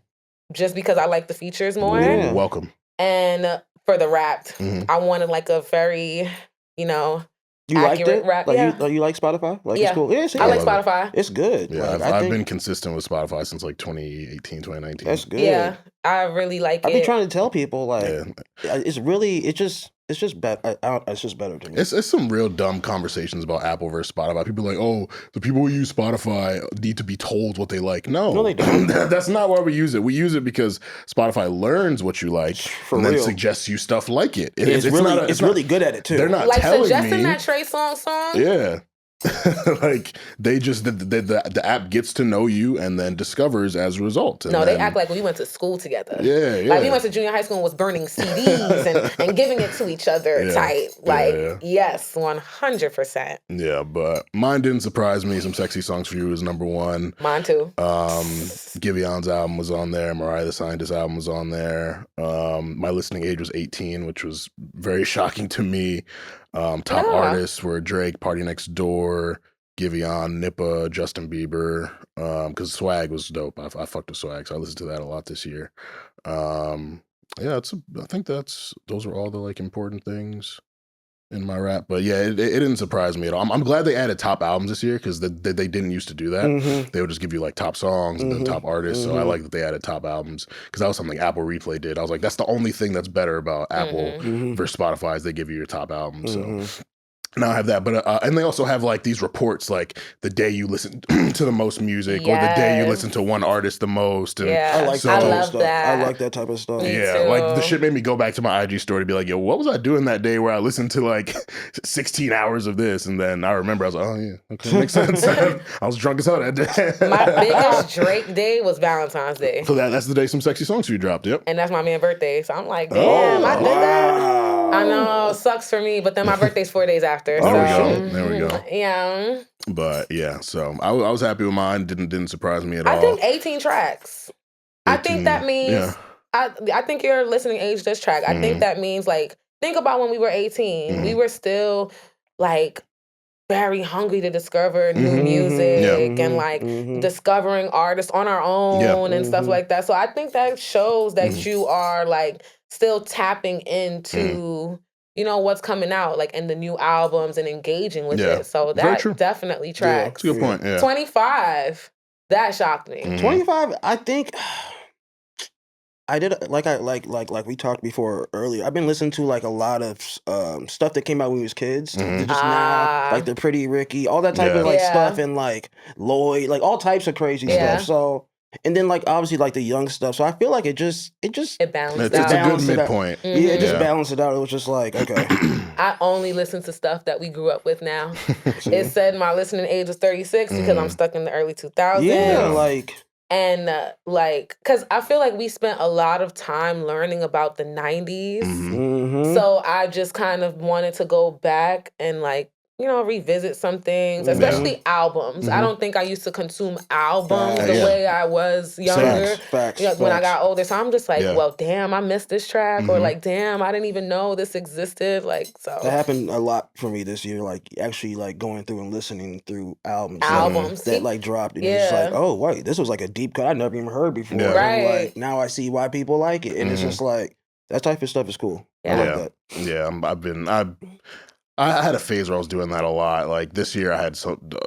just because I like the features more. Yeah. Welcome. And for the Wrapped, I wanted a very, you accurate liked it? rap. You like Spotify? It's cool. Yeah, I like Spotify. It's good. Yeah, I've been consistent with Spotify since 2018, 2019. That's good. Yeah, I really like it. I've been trying to tell people it's just better. It's just better to me. It's some real dumb conversations about Apple versus Spotify. People are like, oh, the people who use Spotify need to be told what they like. No, they don't. That's not why we use it. We use it because Spotify learns what you like then suggests you stuff like it. It's really good at it too. They're not telling me. Suggesting that Trey Songz song. Yeah. They just the app gets to know you and then discovers as a result. They act like we went to school together. Yeah. Like we went to junior high school and was burning CDs and giving it to each other type. Yes, 100%. Yeah, but mine didn't surprise me. Some Sexy Songs for You is number one. Mine too. Giveon's album was on there. Mariah the Scientist album was on there. My listening age was 18, which was very shocking to me. Top artists were Drake, Party Next Door, Giveon, Nippa, Justin Bieber, because Swag was dope. I fucked with Swag, so I listened to that a lot this year. I think those are all the important things in my rap. But yeah, it didn't surprise me at all. I'm glad they added top albums this year because they didn't used to do that. They would just give you top songs and then top artists. So I like that they added top albums because that was something Apple Replay did. I was like, that's the only thing that's better about Apple versus Spotify is they give you your top albums. So Now I have that, but and they also have like these reports, like the day you listen to the most music, or the day you listen to one artist the most. And Yeah, I like so- that I type of love stuff. that. I like that type of stuff. Me yeah, too. like the shit made me go back to my IG story to be like, yo, what was I doing that day where I listened to like 16 hours of this? And then I remember I was like, oh yeah, okay, makes sense. I was drunk as hell that day. My biggest Drake day was Valentine's Day. So that's the day some sexy songs for you dropped. Yep. And that's my man's birthday. So I'm like, damn, I did that. I know, sucks for me, but then my birthday's 4 days after. There we so, go. There we go. Yeah. But yeah, so I was happy with mine. Didn't surprise me at all. I think 18 tracks. I 18, think that means, yeah. I think your listening age this track. I think that means like, think about when we were 18. We were still like very hungry to discover new music and like discovering artists on our own and stuff like that. So I think that shows that you are like still tapping into, you know, what's coming out, like in the new albums and engaging with it. So Very true. that definitely Yeah, tracks. that's a good point. Yeah. 25, that shocked me. 25, I think I did like we talked before earlier. I've been listening to like a lot of stuff that came out when we was kids. Just now, like the Pretty Ricky, all that type of like stuff, and like Lloyd, like all types of crazy stuff. So, and then like obviously like the young stuff. So I feel like it balanced It's out. a good midpoint. Yeah, it just balanced it out. It was just like, okay. I only listen to stuff that we grew up with now. It said my listening age was 36 because I'm stuck in the early 2000s. Yeah, like. And like, because I feel like we spent a lot of time learning about the 90s. So I just kind of wanted to go back and like, you know, revisit some things, especially albums. I don't think I used to consume albums the way I was younger. Facts. When I got older. So I'm just like, well, damn, I missed this track. Or like, damn, I didn't even know this existed. Like, so. That happened a lot for me this year, like actually like going through and listening through albums. That like dropped. And it's like, oh, wait, this was like a deep cut I never even heard before. Yeah. And like now I see why people like it. And it's just like, that type of stuff is cool. I like that. Yeah, I had a phase where I was doing that a lot. Like this year, I had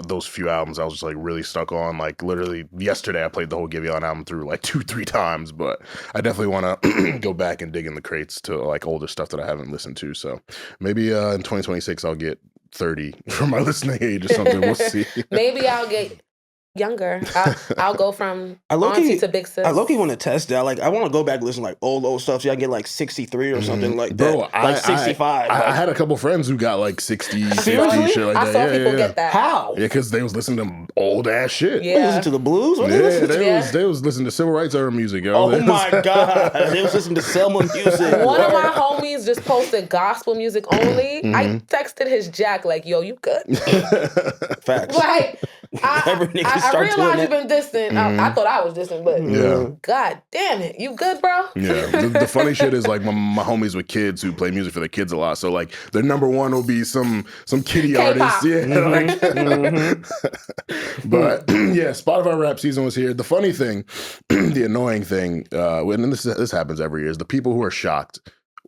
those few albums I was just like really stuck on. Like literally yesterday, I played the whole Giveon album through like 2-3 times. But I definitely want to go back and dig in the crates to like older stuff that I haven't listened to. So maybe in 2026, I'll get 30 for my listening age or something. We'll see. Maybe I'll get younger. I'll go from I auntie to big sis. I low-key want to test that. Like, I want to go back and listen to like old stuff. So I get like 63 or something like that. Bro, Like 65. I had a couple friends who got like 60, 50, Seriously? shit like I that. saw people get that. How? Yeah, because they was listening to old ass shit. Yeah. They listen to the blues? What Yeah, they listen to? they was listening to civil rights era music, yo. Oh my God. They was listening to Selma music. One of my homies just posted gospel music only. I texted his Jack like, yo, you good? Facts. Like, Every nigga I start doing realize you've that. been distant. I thought I was distant, but God damn it. You good, bro? Yeah, the funny shit is like my homies with kids who play music for their kids a lot. So like their number one will be some kiddie K-pop. artist. Yeah, like, but yeah, Spotify rap season was here. The funny thing, the annoying thing, and this happens every year, is the people who are shocked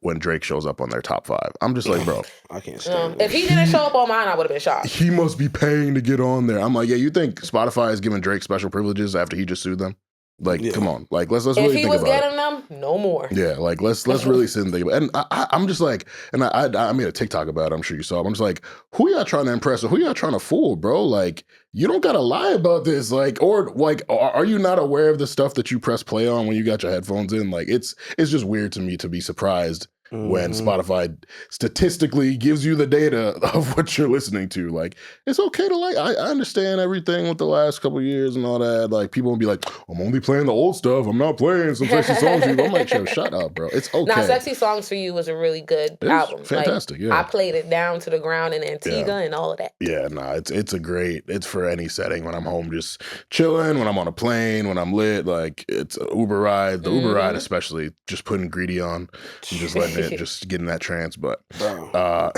when Drake shows up on their top 5. I'm just like, bro, I can't stand If he didn't show up on mine, I would have been shocked. he must be paying to get on there. I'm like, yeah, you think Spotify is giving Drake special privileges after he just sued them? Like, come on, like let's If really he think was about it. getting them, no more. Yeah, like let's really sit and think about it. And I'm just like, and I made a TikTok about it. I'm sure you saw it. I'm just like, who y'all trying to impress or who y'all trying to fool, bro? Like, you don't gotta lie about this. Like, or like, are you not aware of the stuff that you press play on when you got your headphones in? Like, it's just weird to me to be surprised when Spotify statistically gives you the data of what you're listening to. Like, it's okay to like, I understand everything with the last couple of years and all that. Like, people will be like, I'm only playing the old stuff. I'm not playing some sexy songs for you. I'm like, yo, shut up, bro. It's okay. Now, Sexy Songs for You was a really good album. Fantastic, like, yeah. I played it down to the ground in Antigua and all of that. Yeah, nah, it's for any setting when I'm home just chilling, when I'm on a plane, when I'm lit, like it's an Uber ride, the Uber ride especially, just putting greedy on and just letting it, just getting that trance, but yeah,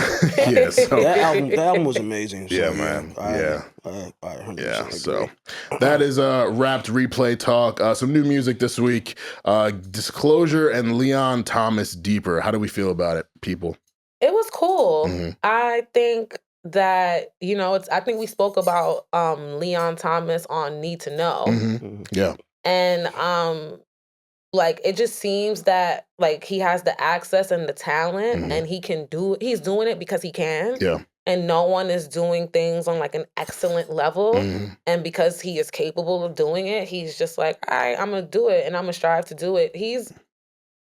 so that album was amazing. So, yeah, man. I Yeah, 100% so agree. that is wrapped replay talk. Some new music this week. Disclosure and Leon Thomas Deeper. How do we feel about it, people? It was cool. I think that, you know, I think we spoke about Leon Thomas on Need to Know. Yeah. And like it just seems that like he has the access and the talent and he's doing it because he can. Yeah. and no one is doing things on like an excellent level. And because he is capable of doing it, he's just like, all right, I'm gonna do it and I'm gonna strive to do it. He's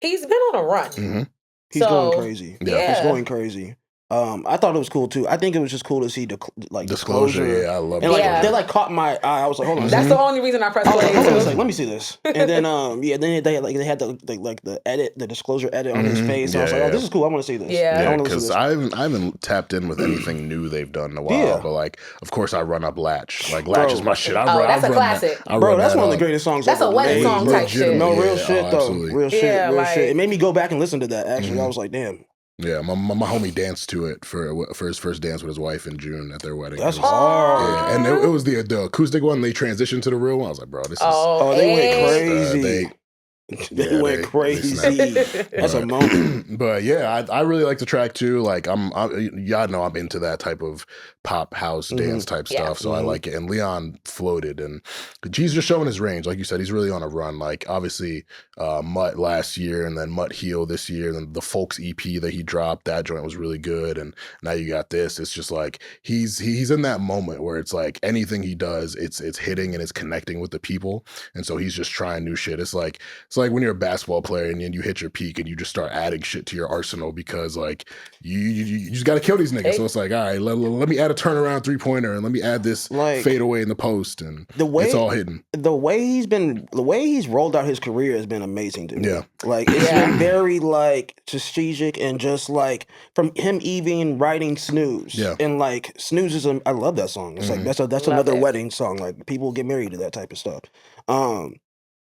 been on a run. He's going crazy. Yeah. He's going crazy. I thought it was cool too. I think it was just cool to see disclosure. Yeah, I love and that. they like caught my eye. I was like, hold on. That's the only reason I pressed play. I was like, let me see this. And then then they had the edit, the disclosure edit on his face. I was like, oh, this is cool. I want to see this. Yeah, because I haven't tapped in with anything new they've done in a while. Yeah. But like, of course, I run up Latch. Like Latch is my shit. That's a classic. Bro, that's one of the greatest songs. That's a wedding song type shit. No, real shit though. Real shit. Yeah, Real shit. It made me go back and listen to that. Actually, I was like, damn. Yeah, my homie danced to it for his first dance with his wife in June at their wedding. That's hard. Yeah, and it was the acoustic one. They transitioned to the real one. I was like, bro, this is. They went crazy. They went crazy. That's a moment. But yeah, I really like the track too. Like y'all know I'm into that type of pop house dance type stuff, so I like it. And Leon floated, and he's just showing his range. Like you said, he's really on a run. Like obviously, Mutt last year, and then Mutt Heel this year, and then the Folks EP that he dropped, that joint was really good. And now you got this. It's just like he's in that moment where it's like anything he does, it's hitting and it's connecting with the people, and so he's just trying new shit. It's like when you're a basketball player and you hit your peak and you just start adding shit to your arsenal because like you just got to kill these niggas. So it's like, all right, let me add a turnaround 3-pointer and let me add this fade away in the post, and it's all hidden. The way he's rolled out his career has been amazing to me. Yeah, like it's been very like strategic and just like from him even writing Snooze. Yeah, and like Snooze is I love that song. It's like that's another wedding song. Like people get married to that type of stuff.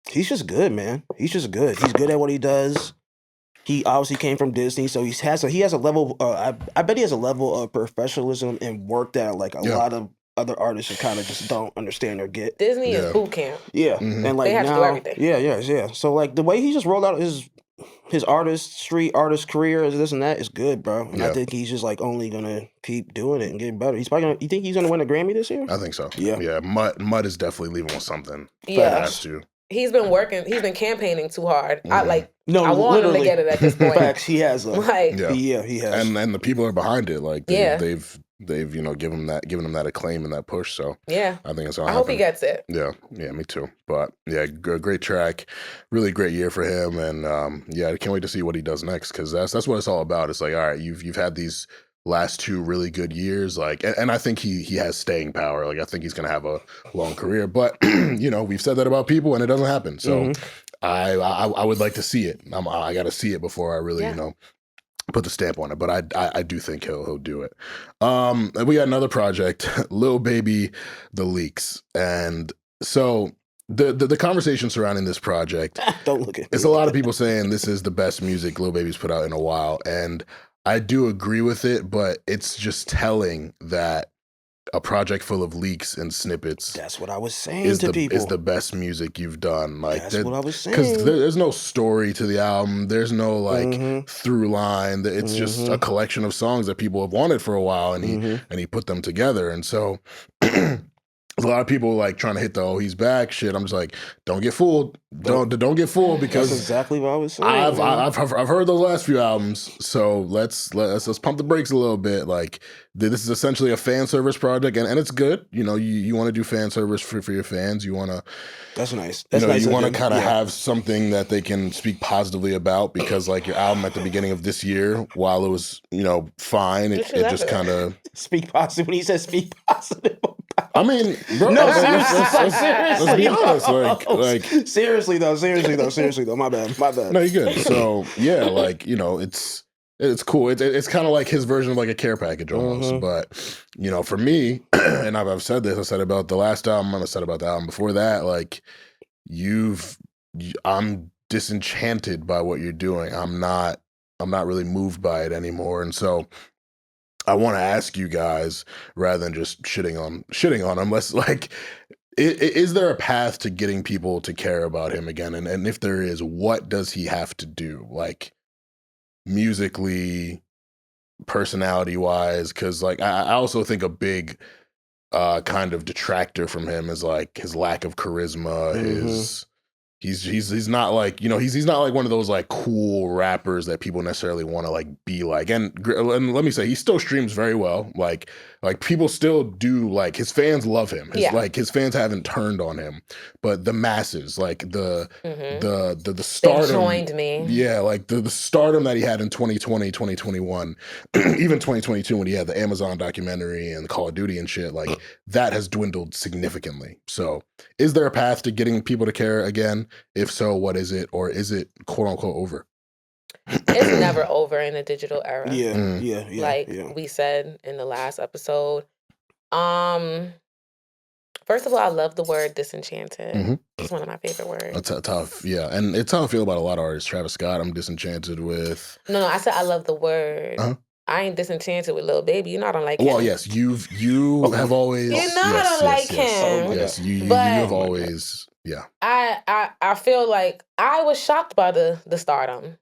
He's just good, man. He's just good. He's good at what he does. He obviously came from Disney, so he has a level. I bet he has a level of professionalism and work that like a lot of other artists kind of just don't understand or get. Disney is boot camp. Yeah, and like they have now, to do everything. Yeah. So like the way he just rolled out his street artist career as this and that is good, bro. And I think he's just like only gonna keep doing it and getting better. He's probably you think he's gonna win a Grammy this year? I think so. Yeah. Mutt is definitely leaving with something. Yeah, has to. He's been working. He's been campaigning too hard. I want him to literally. get it at this point. Facts, he has. He has. And the people are behind it. Like they've given him that acclaim and that push. So I think it's. I hope he gets it. Yeah, me too. But yeah, great track, really great year for him, and I can't wait to see what he does next because that's what it's all about. It's like, all right, you've had these last 2 really good years, like, and I think he has staying power. Like, I think he's gonna have a long career. But we've said that about people, and it doesn't happen. So I would like to see it. I got to see it before I really put the stamp on it. But I do think he'll do it. And we got another project, Lil Baby, The Leaks, and so. The conversation surrounding this project, don't look at me. It's a lot of people saying this is the best music Lil Baby's put out in a while, and I do agree with it, but it's just telling that a project full of leaks and snippets. That's what I was saying to people. Is the best music you've done. Like that's what I was saying. Because there's no story to the album. There's no like through line. It's just a collection of songs that people have wanted for a while, and he put them together. And so. A lot of people like trying to hit he's back shit. I'm just like, don't get fooled. Don't get fooled because that's exactly what I was saying. I've heard those last few albums, so let's pump the brakes a little bit. Like this is essentially a fan service project, and it's good. You want to do fan service for your fans. You want to. That's nice. That's nice. You want to kind of have something that they can speak positively about because like your album at the beginning of this year, while it was fine, it just kind of speak positive. When he says speak positive. I mean, bro, no, seriously. Let's be honest. Like, seriously though. My bad. No, you're good. So yeah, like it's cool. It's kind of like his version of like a care package almost. But for me, and I've said this. I said about the last album. I said about the album before that. Like I'm disenchanted by what you're doing. I'm not really moved by it anymore. And so. I want to ask you guys, rather than just shitting on him, let's like, is there a path to getting people to care about him again? And if there is, what does he have to do? Like musically, personality wise? Because like, I also think a big kind of detractor from him is like his lack of charisma, He's not like, he's not like one of those like cool rappers that people necessarily want to like be like. And let me say, he still streams very well. Like people still do, like, his fans love him. His fans haven't turned on him, but the masses, like the stardom, they joined me. Yeah, like the stardom that he had in 2020, 2021, even 2022 when he had the Amazon documentary and the Call of Duty and shit, like that has dwindled significantly. So is there a path to getting people to care again? If so, what is it? Or is it quote unquote over? It's never over in the digital era. Yeah. Like we said in the last episode. First of all, I love the word disenchanted. It's one of my favorite words. It's tough, yeah. And it's how I feel about a lot of artists. Travis Scott, I'm disenchanted with. No, I said I love the word. I ain't disenchanted with Lil Baby. You know I don't like him. Well, yes, you have always. You know I don't like him. Yes, you have always. Yeah. I feel like I was shocked by the stardom.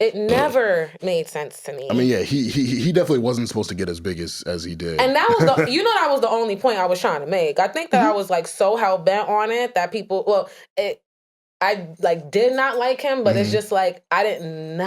It never made sense to me. I mean, yeah, he definitely wasn't supposed to get as big as he did. And that was that was the only point I was trying to make. I think that I was like so hell bent on it that people, I like did not like him, but it's just like I didn't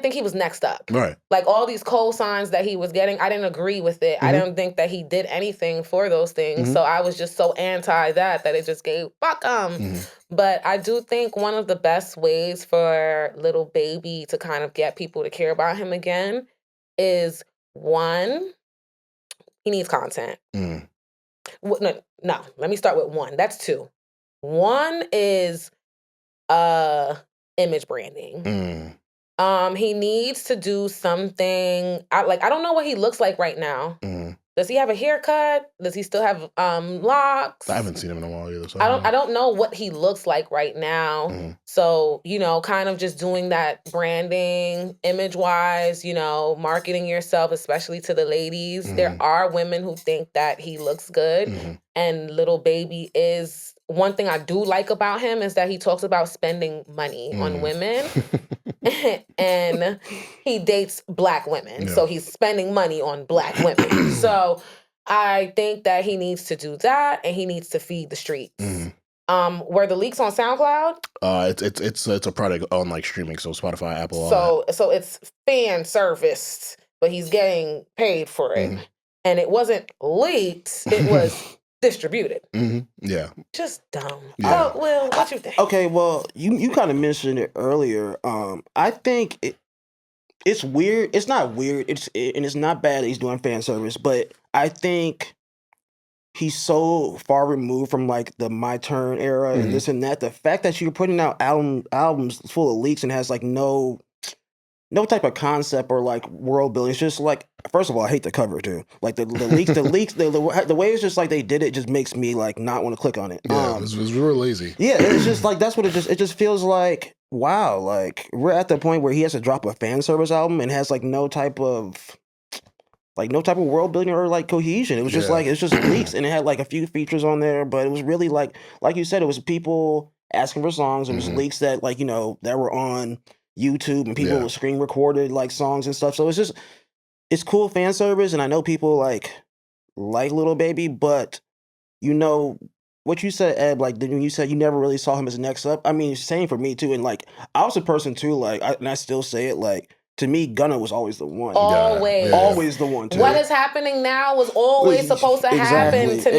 think he was next up. Right. Like all these cosigns that he was getting, I didn't agree with it. I didn't think that he did anything for those things. So I was just so anti that it just gave fuck him. But I do think one of the best ways for Lil Baby to kind of get people to care about him again is one, he needs content. No, let me start with one. That's two. One is image branding. He needs to do something. I don't know what he looks like right now. Does he have a haircut? Does he still have locks? I haven't seen him in a while either. So I don't know what he looks like right now. So, kind of just doing that branding, image-wise, marketing yourself, especially to the ladies. There are women who think that he looks good. And Lil Baby is... One thing I do like about him is that he talks about spending money on women. And he dates Black women. So he's spending money on Black women. So I think that he needs to do that, and he needs to feed the streets. Were the leaks on SoundCloud? It's a product on like streaming, so Spotify, Apple, all that. So it's fan serviced, but he's getting paid for it. And it wasn't leaked, it was distributed. Yeah. Just dumb. Yeah. So, Will, what you think? Okay, well, you kind of mentioned it earlier. I think it's weird. It's not weird. It's not bad that he's doing fan service, but I think he's so far removed from like the My Turn era and this and that. The fact that you're putting out albums full of leaks and has like no type of concept or like world building. It's just like, first of all, I hate the cover too. Like the leaks, the way it's just like they did it just makes me like not want to click on it. Yeah, it was real lazy. Yeah, it's just like that's what it just feels like. Wow, like we're at the point where he has to drop a fan service album and has like no type of world building or like cohesion. It was just like it's just leaks, and it had like a few features on there, but it was really like you said, it was people asking for songs. It was leaks that like that were on YouTube, and people screen recorded like songs and stuff. So it's cool fan service, and I know people like Lil Baby, but what you said, Ed, like when you said you never really saw him as next up. I mean, same for me too. And like I was a person too, like and I still say it, like to me, Gunna was always the one. Always the one too. What is happening now was always supposed to happen to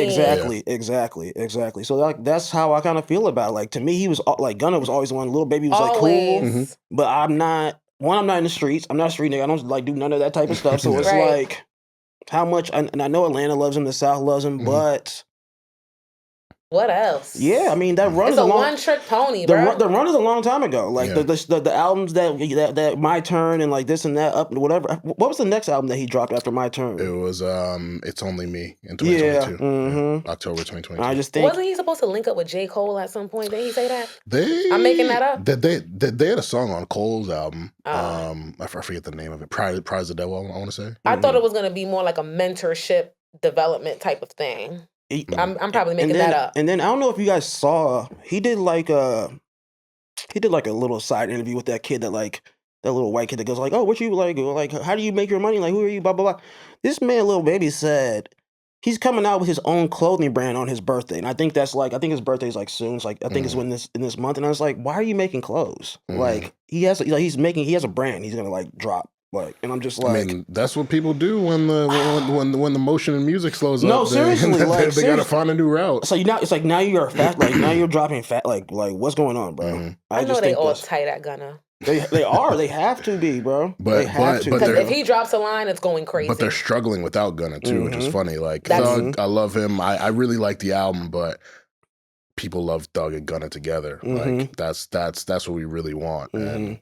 me. Exactly. So like that's how I kind of feel about it. Like to me, he was like Gunna was always the one. Lil Baby was like cool, but I'm not in the streets. I'm not a street nigga. I don't like do none of that type of stuff. So it's like how much, and I know Atlanta loves him, the South loves him, but what else? Yeah, I mean that run is a one-trick pony, bro. The run is a long time ago. Like the albums that My Turn and like this and that up whatever. What was the next album that he dropped after My Turn? It was It's Only Me in 2022. October 2022. I just think wasn't he supposed to link up with J. Cole at some point? Did he say that? I'm making that up. They had a song on Cole's album. I forget the name of it. Prize the Devil, I want to say. I thought it was gonna be more like a mentorship development type of thing. I'm probably making that up. And then I don't know if you guys saw, he did like a little side interview with that kid that little white kid that goes like, oh, what you like how do you make your money? Like, who are you? Blah, blah, blah. This man, Lil Baby, said he's coming out with his own clothing brand on his birthday, and I think that's like, I think his birthday's like soon. It's like, I think it's in this month, and I was like, why are you making clothes? Like he has a brand. He's gonna like drop. Like, and I'm just like, I mean, that's what people do when the motion in music slows up. No, seriously, like, they gotta find a new route. So it's like now you're fat, like now you're dropping fat, like what's going on, bro? I know they all tight at Gunna. They are. They have to be, bro. They have to. Because if he drops a line, it's going crazy. But they're struggling without Gunna too, which is funny. Like Thug, I love him. I really like the album, but people love Thug and Gunna together. Like that's what we really want. And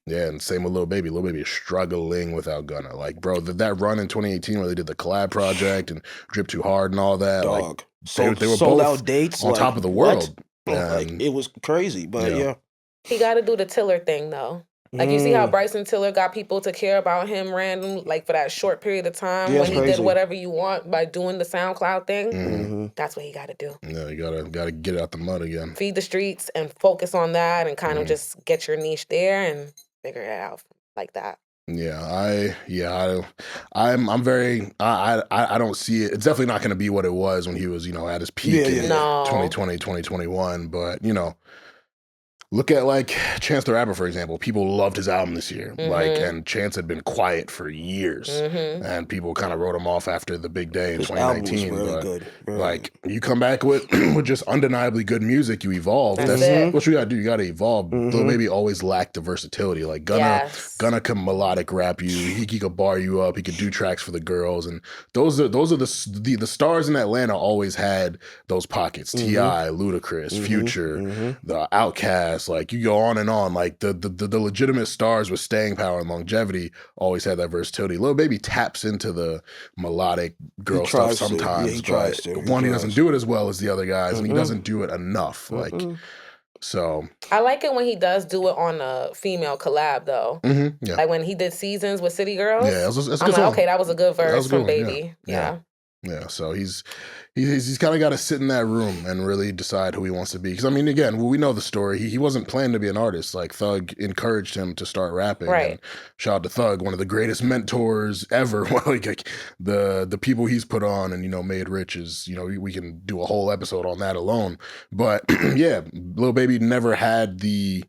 yeah, and same with Lil Baby. Lil Baby is struggling without Gunna. Like, bro, that run in 2018 where they did the collab project and Drip Too Hard and all that. Dog. Like, they were sold both out dates on top of the world. Like, it was crazy, but yeah. He got to do the Tiller thing though. Like, you see how Bryson Tiller got people to care about him random, like for that short period of time when he did Whatever You Want by doing the SoundCloud thing. That's what he got to do. Yeah, you gotta get it out the mud again. Feed the streets and focus on that and kind of just get your niche there and figure it out like that. I'm very, I don't see it. It's definitely not going to be what it was when he was, at his peak in 2020, 2021. But, look at like Chance the Rapper, for example. People loved his album this year. Like, and Chance had been quiet for years. And people kind of wrote him off after the big day in His 2019. album was really but good. like, you come back with just undeniably good music, you evolve. That's what you gotta do. You gotta evolve. Lil Baby always lacked the versatility. Like Gunna can melodic rap you. He could bar you up. He could do tracks for the girls. And those are the stars in Atlanta always had those pockets. T.I., Ludacris, Future, the Outkast. Like, you go on and on. Like, the legitimate stars with staying power and longevity always had that versatility. Lil Baby taps into the melodic girl stuff sometimes. He doesn't do it as well as the other guys, and he doesn't do it enough. Like, so I like it when he does do it on a female collab though. Like when he did Seasons with City Girls. Yeah, it's I'm like, okay, that was a good verse from Baby. Yeah, so he's kind of got to sit in that room and really decide who he wants to be. Because, I mean, again, we know the story. He wasn't planning to be an artist. Like, Thug encouraged him to start rapping. Right. And shout out to Thug, one of the greatest mentors ever. Like the people he's put on and, made rich is, we can do a whole episode on that alone. But, yeah, Lil Baby never had the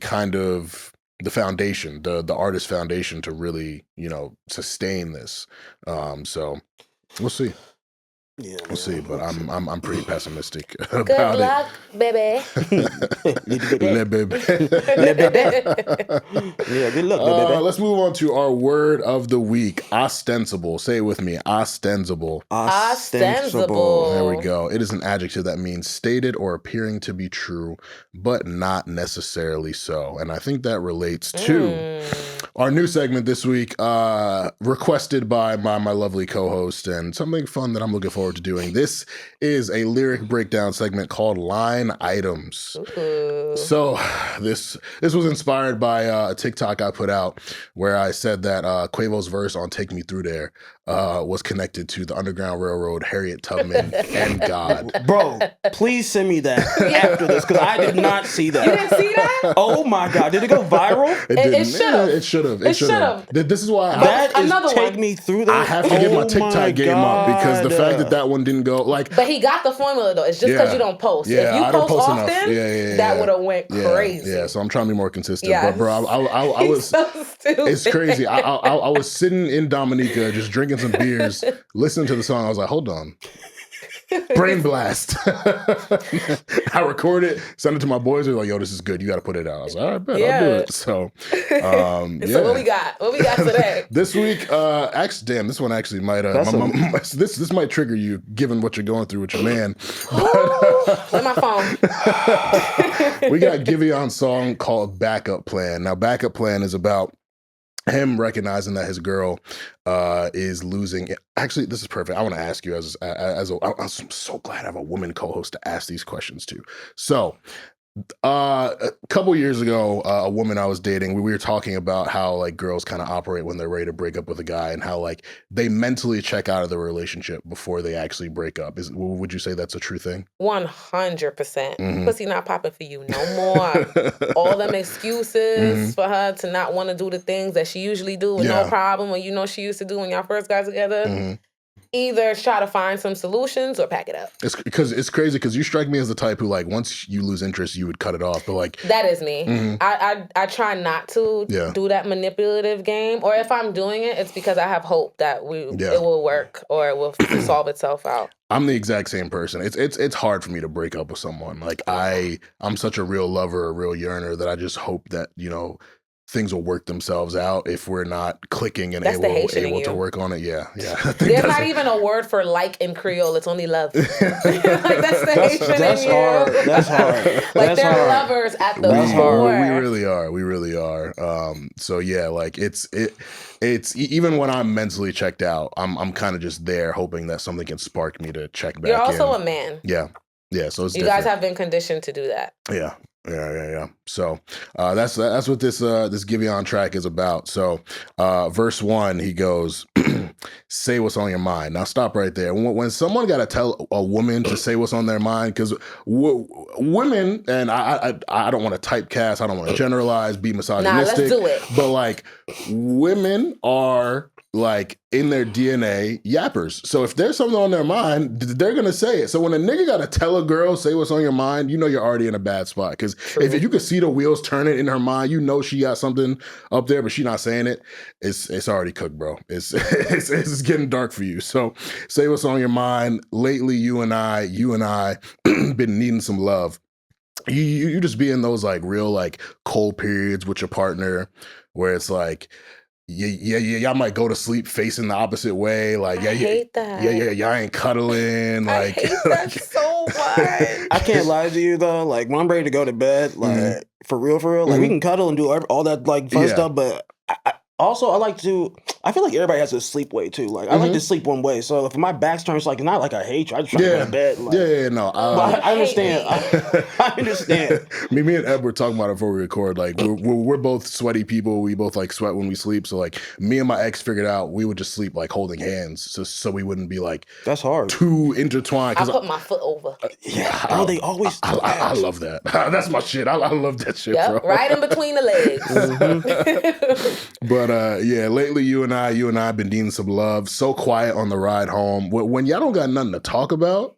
kind of the foundation, the artist foundation to really, sustain this. So we'll see. Yeah, we'll see, but I'm pretty pessimistic Good about luck, baby. Le baby. Yeah, good luck, baby. Let's move on to our word of the week. Ostensible. Say it with me. Ostensible. Ostensible. There we go. It is an adjective that means stated or appearing to be true, but not necessarily so. And I think that relates to our new segment this week, requested by my lovely co-host, and something fun that I'm looking forward to doing. This is a lyric breakdown segment called Line Items. So this was inspired by a TikTok I put out where I said that Quavo's verse on Take Me Through There was connected to the Underground Railroad, Harriet Tubman, and God. Bro, please send me that after this, because I did not see that. You didn't see that? Oh my God. Did it go viral? It should have. It should have. This is why that is another Take one. Me Through There. I have to get my TikTok game up, because the fact that one didn't go, like. But he got the formula though. It's just because you don't post. Yeah, if you I don't post enough. often, that would have went crazy. Yeah, so I'm trying to be more consistent. Yes. But bro, I was so stupid. It's crazy. I was sitting in Dominica just drinking some beers, listening to the song. I was like, hold on. Brain blast. I recorded, sent it to my boys. They're like, yo, this is good. You got to put it out. I was like, all right, bet, I'll do it. So, So what we got? What we got today? This week, actually, damn, this one actually might, this might trigger you, given what you're going through with your man. Where's my phone? We got Giveon's song called Backup Plan. Now, Backup Plan is about him recognizing that his girl is losing. Actually, this is perfect. I want to ask you I'm so glad I have a woman co-host to ask these questions to. So, a couple years ago, a woman I was dating, we were talking about how like girls kind of operate when they're ready to break up with a guy, and how like they mentally check out of the relationship before they actually break up. Would you say that's a true thing? 100%. Pussy not popping for you no more. All them excuses for her to not want to do the things that she usually do with no problem, or she used to do when y'all first got together. either try to find some solutions or pack it up. It's because it's crazy because you strike me as the type who like once you lose interest, you would cut it off. But like that is me. I try not to do that manipulative game, or if I'm doing it, it's because I have hope that it will work or it will solve itself out. I'm the exact same person. It's hard for me to break up with someone. Like I'm such a real lover, a real yearner that I just hope that, you know, things will work themselves out if we're not clicking and able to work on it. Yeah. There's not even a word for like in Creole. It's only love. Like that's the Haitian that's in hard. you. That's hard. Like that's they're hard. lovers at the That's core. hard. We really are. So yeah, like it's even when I'm mentally checked out, I'm kind of just there hoping that something can spark me to check back. You're also in. a man. Yeah. So it's you guys have been conditioned to do that. Yeah. So that's what this Giveon track is about. So verse 1, he goes, "Say what's on your mind." Now stop right there. When someone got to tell a woman to say what's on their mind, because women, and I don't want to typecast, I don't want to generalize, be misogynistic. Nah, let's do it. But like women are like in their DNA yappers. So if there's something on their mind, they're gonna say it. So when a nigga gotta tell a girl, say what's on your mind, you know you're already in a bad spot. Because if you can see the wheels turning in her mind, you know she got something up there, but she not saying it. It's already cooked, bro. It's getting dark for you. So say what's on your mind. Lately, you and I been needing some love. You just be in those like real like cold periods with your partner where it's like, y'all might go to sleep facing the opposite way. Like, I hate that. Y'all ain't cuddling. Like, I hate that so much. I can't lie to you though. Like, when I'm ready to go to bed, like for real, like we can cuddle and do all that like fun stuff. But I feel like everybody has a sleep way too. Like, I like to sleep one way. So if my back's turned, it's like, not like I hate you. I just try to go to bed. Like, no. I understand. I understand. Me and Ed were talking about it before we record. Like, we're both sweaty people. We both like sweat when we sleep. So like, me and my ex figured out we would just sleep like holding hands, so we wouldn't be like that's hard too intertwined. I put my foot over. Bro, they always. I love that. That's my shit. I love that shit, bro. Right in between the legs. But lately you and I have been needing some love. So quiet on the ride home. When y'all don't got nothing to talk about,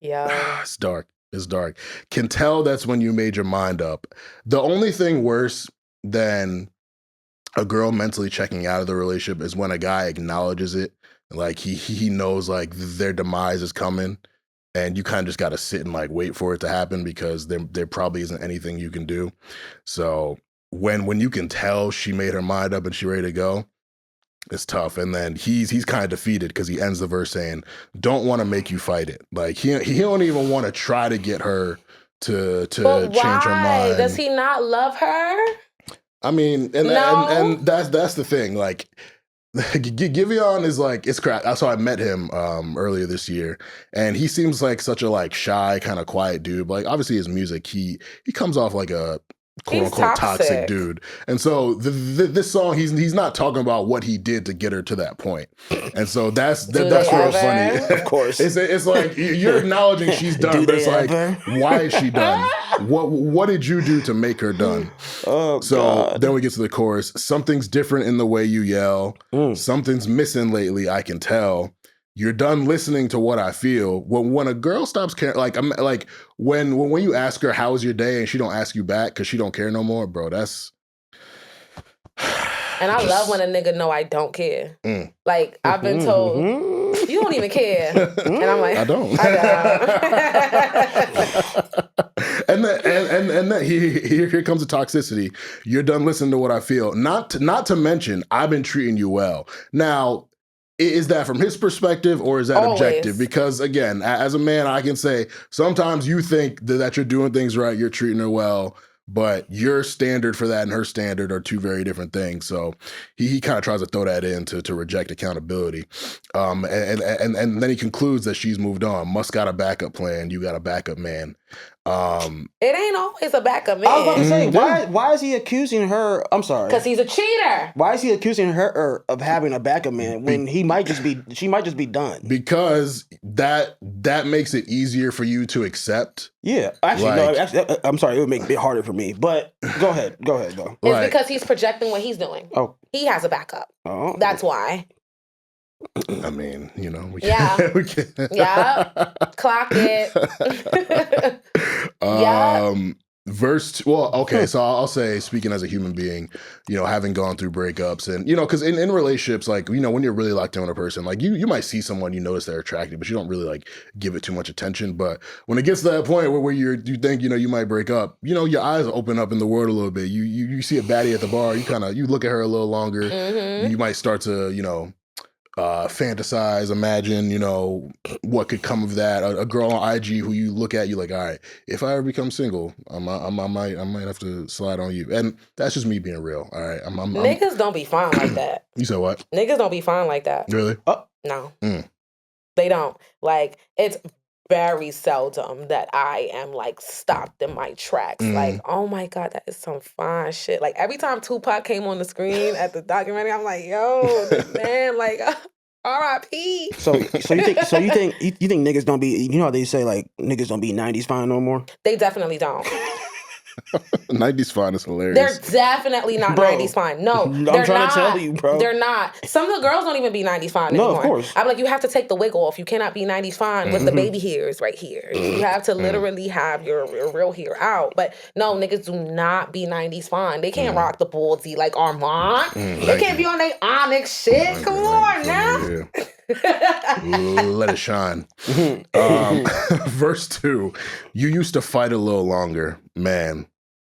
it's dark. It's dark. Can tell that's when you made your mind up. The only thing worse than a girl mentally checking out of the relationship is when a guy acknowledges it. Like he knows like their demise is coming, and you kind of just got to sit and like wait for it to happen because there probably isn't anything you can do. So when you can tell she made her mind up and she ready to go, it's tough. And then he's kind of defeated because he ends the verse saying, "Don't want to make you fight it." Like he don't even want to try to get her to change her mind. Does he not love her? I mean, and that's the thing. Like Giveon is like, it's crap. That's how I met him earlier this year, and he seems like such a like shy, kind of quiet dude. But like obviously his music, he comes off like a quote unquote toxic dude. And so this song, he's not talking about what he did to get her to that point. And so that's real funny. Of course. It's like you're acknowledging she's done, but it's like, why is she done? What did you do to make her done? Then we get to the chorus. Something's different in the way you yell. Something's missing lately, I can tell. You're done listening to what I feel. When a girl stops caring, like I'm like when you ask her how was your day and she don't ask you back because she don't care no more, bro. That's. And I love when a nigga know I don't care. Like I've been told, you don't even care, and I'm like, I don't. And then here comes the toxicity. You're done listening to what I feel. Not to mention, I've been treating you well. Now, is that from his perspective or is that always objective? Because again, as a man, I can say sometimes you think that you're doing things right, you're treating her well, but your standard for that and her standard are two very different things. So he kind of tries to throw that in to reject accountability. And then he concludes that she's moved on. Must got a backup plan. You got a backup man. It ain't always a backup man. I was about to say, why is he accusing her? I'm sorry. Because he's a cheater. Why is he accusing her of having a backup man when she might just be done? Because that makes it easier for you to accept. Yeah. Actually, I'm sorry, it would make it harder for me. But go ahead, go. It's because he's projecting what he's doing. Oh. He has a backup. Oh. That's why. I mean, you know, we Yeah. can't. We can't. Yeah. Clock it. Yeah. Verse two, well, okay, so I'll say, speaking as a human being, you know, having gone through breakups and, you know, because in relationships, like, you know, when you're really locked in with a person, like you might see someone, you notice they're attractive, but you don't really like give it too much attention. But when it gets to that point where you think, you know, you might break up, you know, your eyes open up in the world a little bit. You see a baddie at the bar, you look at her a little longer. Mm-hmm. You might start to, you know, fantasize, imagine, you know, what could come of that. A girl on IG who you look at, you like, all right, if I ever become single, I might have to slide on you. And that's just me being real. All right, Niggas don't be fine like that. You said what? Niggas don't be fine like that. Really? No, Mm. they don't. Like, it's very seldom that I am like stopped in my tracks. Like, oh my God, that is some fine shit. Like, every time Tupac came on the screen at the documentary, I'm like, yo, this man, like, R.I.P. So you think niggas don't be, you know how they say like niggas don't be 90s fine no more? They definitely don't. 90s fine is hilarious. They're definitely not Bro, 90s fine. No, I'm they're trying not. to tell you, bro. They're not. Some of the girls don't even be 90s fine No, anymore. of course. I'm like, you have to take the wig off. You cannot be 90s fine with the baby hairs right here. You have to literally have your real hair out. But no, niggas do not be 90s fine. They can't rock the ballsy like Armon. They can't be on their Onyx shit. Come on now. Let it shine. Verse 2, you used to fight a little longer. Man,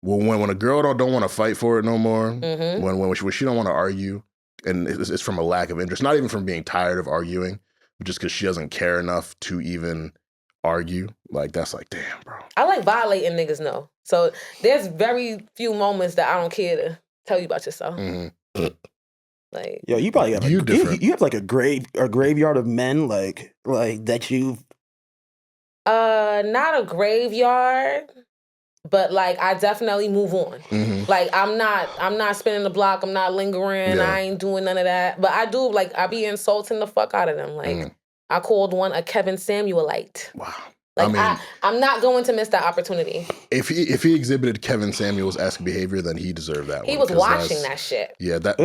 when a girl don't want to fight for it no more, when she don't want to argue, and it's from a lack of interest, not even from being tired of arguing, but just because she doesn't care enough to even argue, like, that's like, damn, bro. I like violating niggas, no. So there's very few moments that I don't care to tell you about yourself. Like, yo, you probably have you have like a graveyard of men like that you've not a graveyard, but like I definitely move on. Like I'm not spinning the block, I'm not lingering, I ain't doing none of that. But I do, like, I be insulting the fuck out of them. Like I called one a Kevin Samuelite. Wow. Like, I mean, I'm not going to miss that opportunity. If he exhibited Kevin Samuels-esque behavior, then he deserved that one. He was watching that shit. Yeah, that.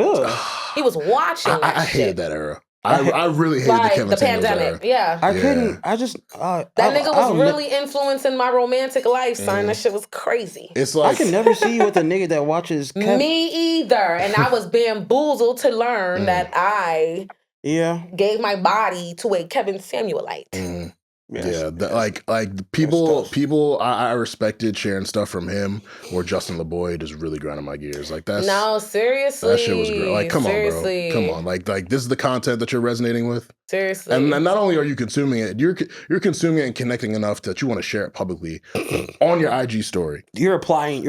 He was watching that I hated shit. that era. I really hated the Kevin Samuels pandemic. era. Yeah. I couldn't. I just that nigga was really influencing my romantic life, son. That shit was crazy. It's like I can never see you with a nigga that watches Kevin. Me either. And I was bamboozled to learn that I gave my body to a Kevin Samuelite. Yeah, like people I respected sharing stuff from him, or Justin LeBoy just really grinding my gears. Like, that's no, seriously. That shit was great. Like, come on, bro. Come on. Like this is the content that you're resonating with. Seriously. And not only are you consuming it, you're consuming it and connecting enough that you want to share it publicly on your IG story. You're applying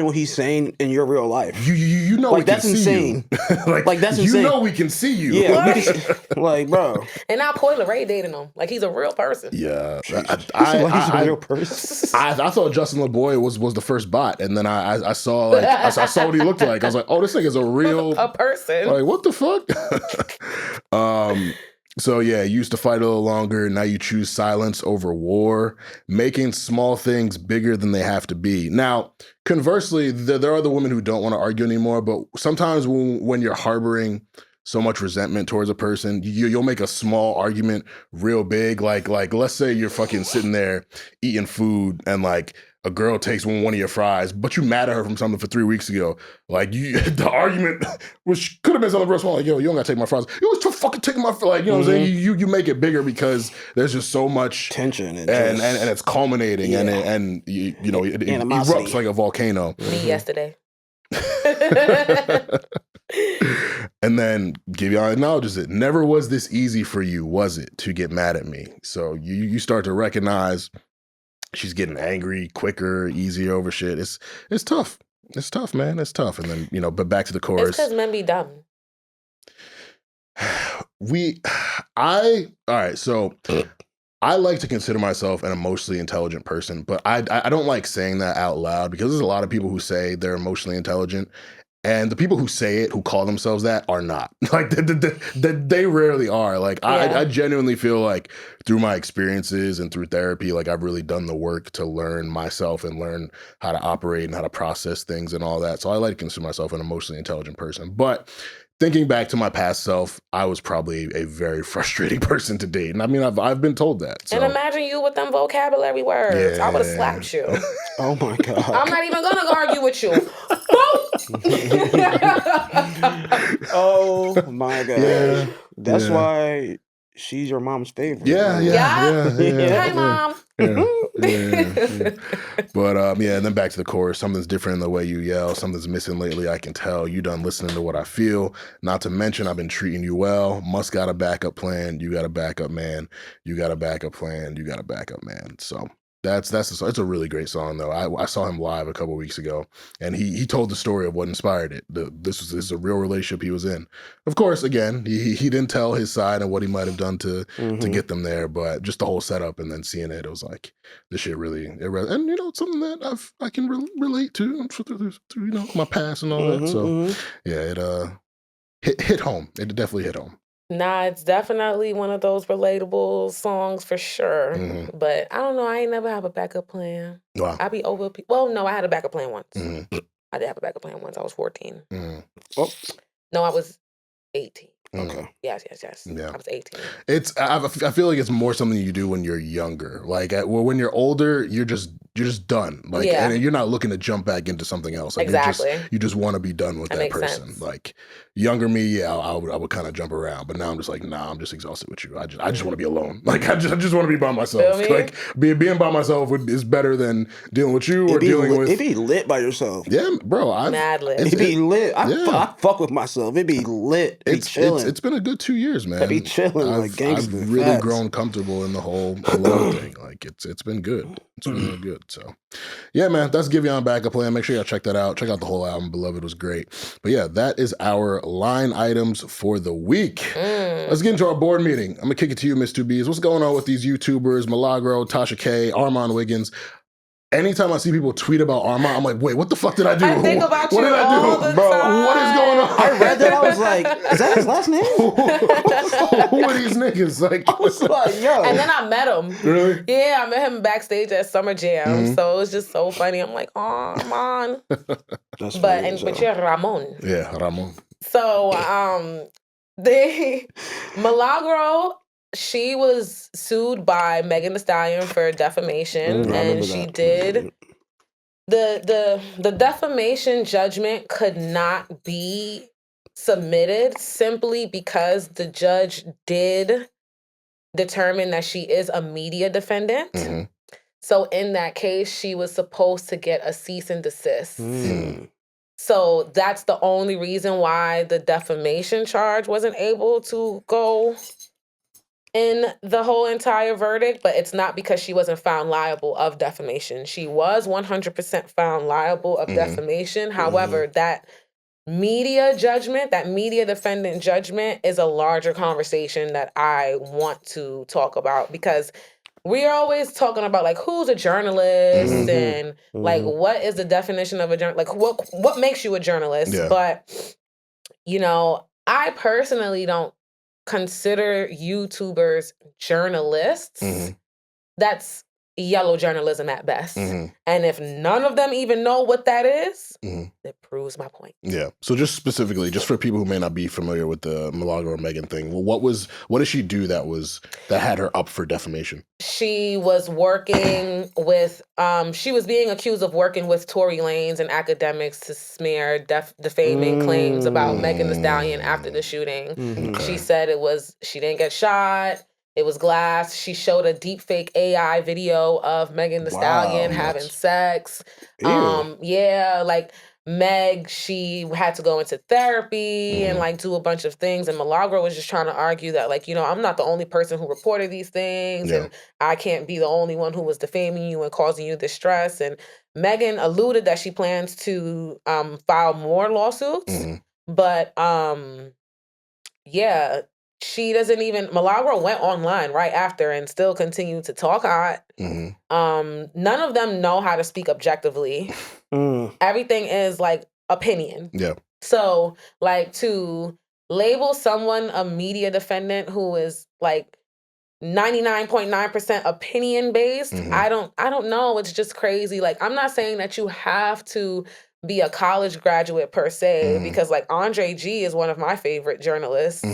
what he's saying in your real life. You know, like, that's insane. like that's insane. You know we can see you. Yeah, like, bro. And now Coyle Ray dating him. Like, he's a real person. Yeah, he's a real person. I thought Justin LeBoy was the first bot, and then I saw I saw what he looked like. I was like, oh, this thing is a real person. Like, what the fuck? So yeah, you used to fight a little longer. Now you choose silence over war, making small things bigger than they have to be. Now, conversely, there are the women who don't want to argue anymore. But sometimes when you're harboring so much resentment towards a person, you'll make a small argument real big. Like let's say you're fucking sitting there eating food and like a girl takes one of your fries, but you mad at her from something for 3 weeks ago. Like, the argument, which could have been something real small, like, yo, you don't gotta take my fries. You was fucking taking my fries. Like, you know what I'm saying? You make it bigger because there's just so much tension and it's culminating and it erupts like a volcano. Me yesterday. And then Giveon acknowledges it. Never was this easy for you, was it, to get mad at me? So you start to recognize she's getting angry quicker, easier over shit. It's tough. It's tough, man. It's tough. And then, but back to the chorus. It's because men be dumb. So I like to consider myself an emotionally intelligent person, but I don't like saying that out loud because there's a lot of people who say they're emotionally intelligent. And the people who say it, who call themselves that, are not. Like, they rarely are. Like, I genuinely feel like through my experiences and through therapy, like, I've really done the work to learn myself and learn how to operate and how to process things and all that. So I like to consider myself an emotionally intelligent person. But thinking back to my past self, I was probably a very frustrating person to date. And I mean, I've been told that. So. And imagine you with them vocabulary words. I would have slapped you. Oh my God. I'm not even going to argue with you. Oh my God. Yeah. That's why she's your mom's favorite. Yeah. Hi, Mom. Yeah. But and then back to the chorus. Something's different in the way you yell. Something's missing lately, I can tell. You done listening to what I feel. Not to mention, I've been treating you well. Must got a backup plan. You got a backup man. You got a backup plan. You got a backup man. So that's the song. It's a really great song though. I saw him live a couple weeks ago, and he told the story of what inspired it. This is a real relationship he was in. Of course, again, he didn't tell his side and what he might have done to get them there, but just the whole setup and then seeing it, it was like this shit really. And something that I can relate to through my past and all that. So yeah, it hit home. It definitely hit home. Nah, it's definitely one of those relatable songs for sure. But I don't know. I ain't never have a backup plan. Wow. I be over people. Well, no, I had a backup plan once. Mm-hmm. I did have a backup plan once. I was 14. Oh. No, I was 18. Okay. Yes. Yeah. I was 18. I feel like it's more something you do when you're younger. Like when you're older, you're just done. Like and you're not looking to jump back into something else. Like Exactly. You just want to be done with that person. Sense. Like younger me, I would kind of jump around, but now I'm just like, nah, I'm just exhausted with you. I just want to be alone. Like I just want to be by myself. Like being by myself is better than dealing with you or dealing with. It be lit by yourself. Yeah, bro. Mad lit. It be lit. I fuck with myself. It be lit. It be chilling. It's been a good 2 years, man. I be chilling like gangster. I've really grown comfortable in the whole alone thing. Like it's been good. It's been really good. So yeah, man, that's Giveon backup plan. Make sure y'all check that out. Check out the whole album. Beloved was great. But yeah, that is our line items for the week. Let's get into our board meeting. I'm gonna kick it to you, Miss 2Bs. What's going on with these YouTubers, Milagro, Tasha K, Armon Wiggins? Anytime I see people tweet about Armon, I'm like, wait, what the fuck did I do? I think about what you did I do? all the Bro, time. what is going on? I read that. I was like, is that his last name? Who are these niggas? Like, I was like, yo. And then I met him. Really? Yeah, I met him backstage at Summer Jam. So it was just so funny. I'm like, oh, Armon. But you're Ramon. Yeah, Ramon. So Milagro, she was sued by Megan Thee Stallion for defamation, and she did. The defamation judgment could not be submitted simply because the judge did determine that she is a media defendant. So in that case, she was supposed to get a cease and desist. So that's the only reason why the defamation charge wasn't able to go in the whole entire verdict, but it's not because she wasn't found liable of defamation. She was 100% found liable of defamation. However, that media judgment, that media defendant judgment is a larger conversation that I want to talk about, because we are always talking about like who's a journalist and like what is the definition of a journalist, like what makes you a journalist. But I personally don't consider YouTubers journalists. That's yellow journalism at best. And if none of them even know what that is, it proves my point. Yeah. So just specifically, just for people who may not be familiar with the Milagro or Megan thing, well, what did she do that had her up for defamation? She was working with, she was being accused of working with Tory Lanez and academics to smear defaming claims about Megan Thee Stallion after the shooting. She said she didn't get shot. It was glass. She showed a deep fake AI video of Megan Thee Stallion having sex. Like Meg, she had to go into therapy and like do a bunch of things. And Milagro was just trying to argue that like, I'm not the only person who reported these things and I can't be the only one who was defaming you and causing you distress. And Megan alluded that she plans to file more lawsuits. But she doesn't even, Milagro went online right after and still continued to talk hot. None of them know how to speak objectively. Everything is like opinion. Yeah. So like to label someone a media defendant who is like 99.9% opinion based, I don't know. It's just crazy. Like, I'm not saying that you have to be a college graduate per se, because like Andre G is one of my favorite journalists,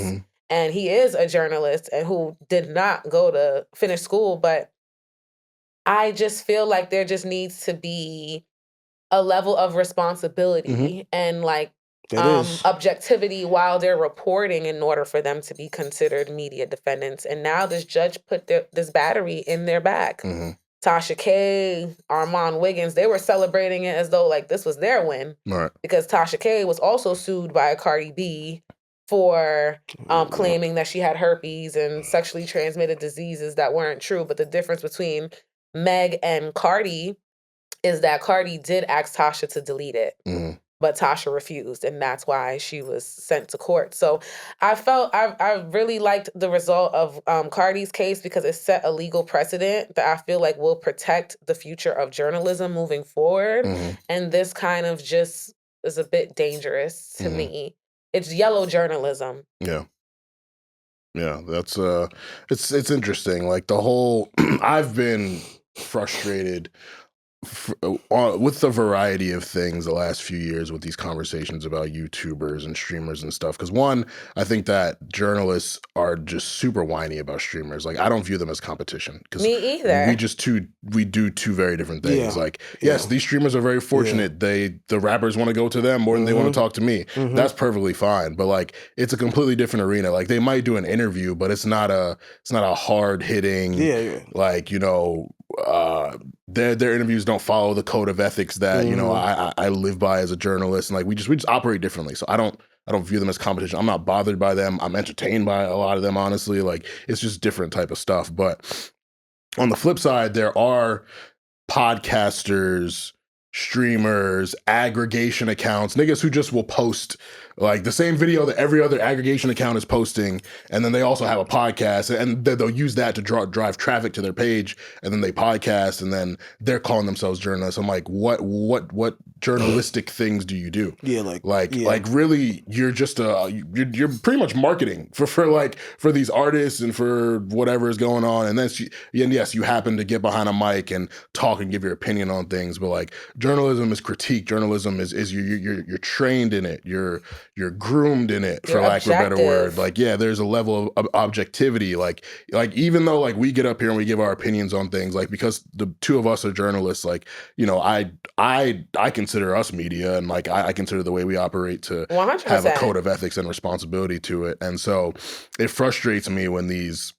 and he is a journalist and who did not go to finish school, but I just feel like there just needs to be a level of responsibility and like objectivity while they're reporting in order for them to be considered media defendants. And now this judge put this battery in their back. Tasha K, Armon Wiggins, they were celebrating it as though like this was their win. Right. Because Tasha K was also sued by Cardi B for claiming that she had herpes and sexually transmitted diseases that weren't true. But the difference between Meg and Cardi is that Cardi did ask Tasha to delete it. But Tasha refused, and that's why she was sent to court. So I really liked the result of Cardi's case because it set a legal precedent that I feel like will protect the future of journalism moving forward. And this kind of just is a bit dangerous to me. It's yellow journalism. Yeah. Yeah, that's it's interesting. Like the whole, I've been frustrated with the variety of things the last few years with these conversations about YouTubers and streamers and stuff. Because one, I think that journalists are just super whiny about streamers. Like I don't view them as competition. Me either. We do two very different things. Like yes, these streamers are very fortunate. The rappers want to go to them more than they want to talk to me. That's perfectly fine. But like it's a completely different arena. Like they might do an interview, but it's not a hard hitting like, you know, their interviews don't follow the code of ethics that you know I live by as a journalist, and like we just operate differently. So I don't view them as competition. I'm not bothered by them. I'm entertained by a lot of them, honestly. Like it's just different type of stuff. But on the flip side, there are podcasters, streamers, aggregation accounts, niggas who just will post like the same video that every other aggregation account is posting, and then they also have a podcast, and they'll use that to drive traffic to their page, and then they podcast, and then they're calling themselves journalists. I'm like, what journalistic things do you do? Like really, you're just you're pretty much marketing for these artists and for whatever is going on, and then yes, you happen to get behind a mic and talk and give your opinion on things, but like journalism is critique. Journalism is you're trained in it. You're groomed in it, for lack of a better word. Like, yeah, there's a level of objectivity. Like even though like we get up here and we give our opinions on things, like because the two of us are journalists, like, you know, I consider us media, and like I consider the way we operate to 100%. have a code of ethics and responsibility to it. And so it frustrates me when these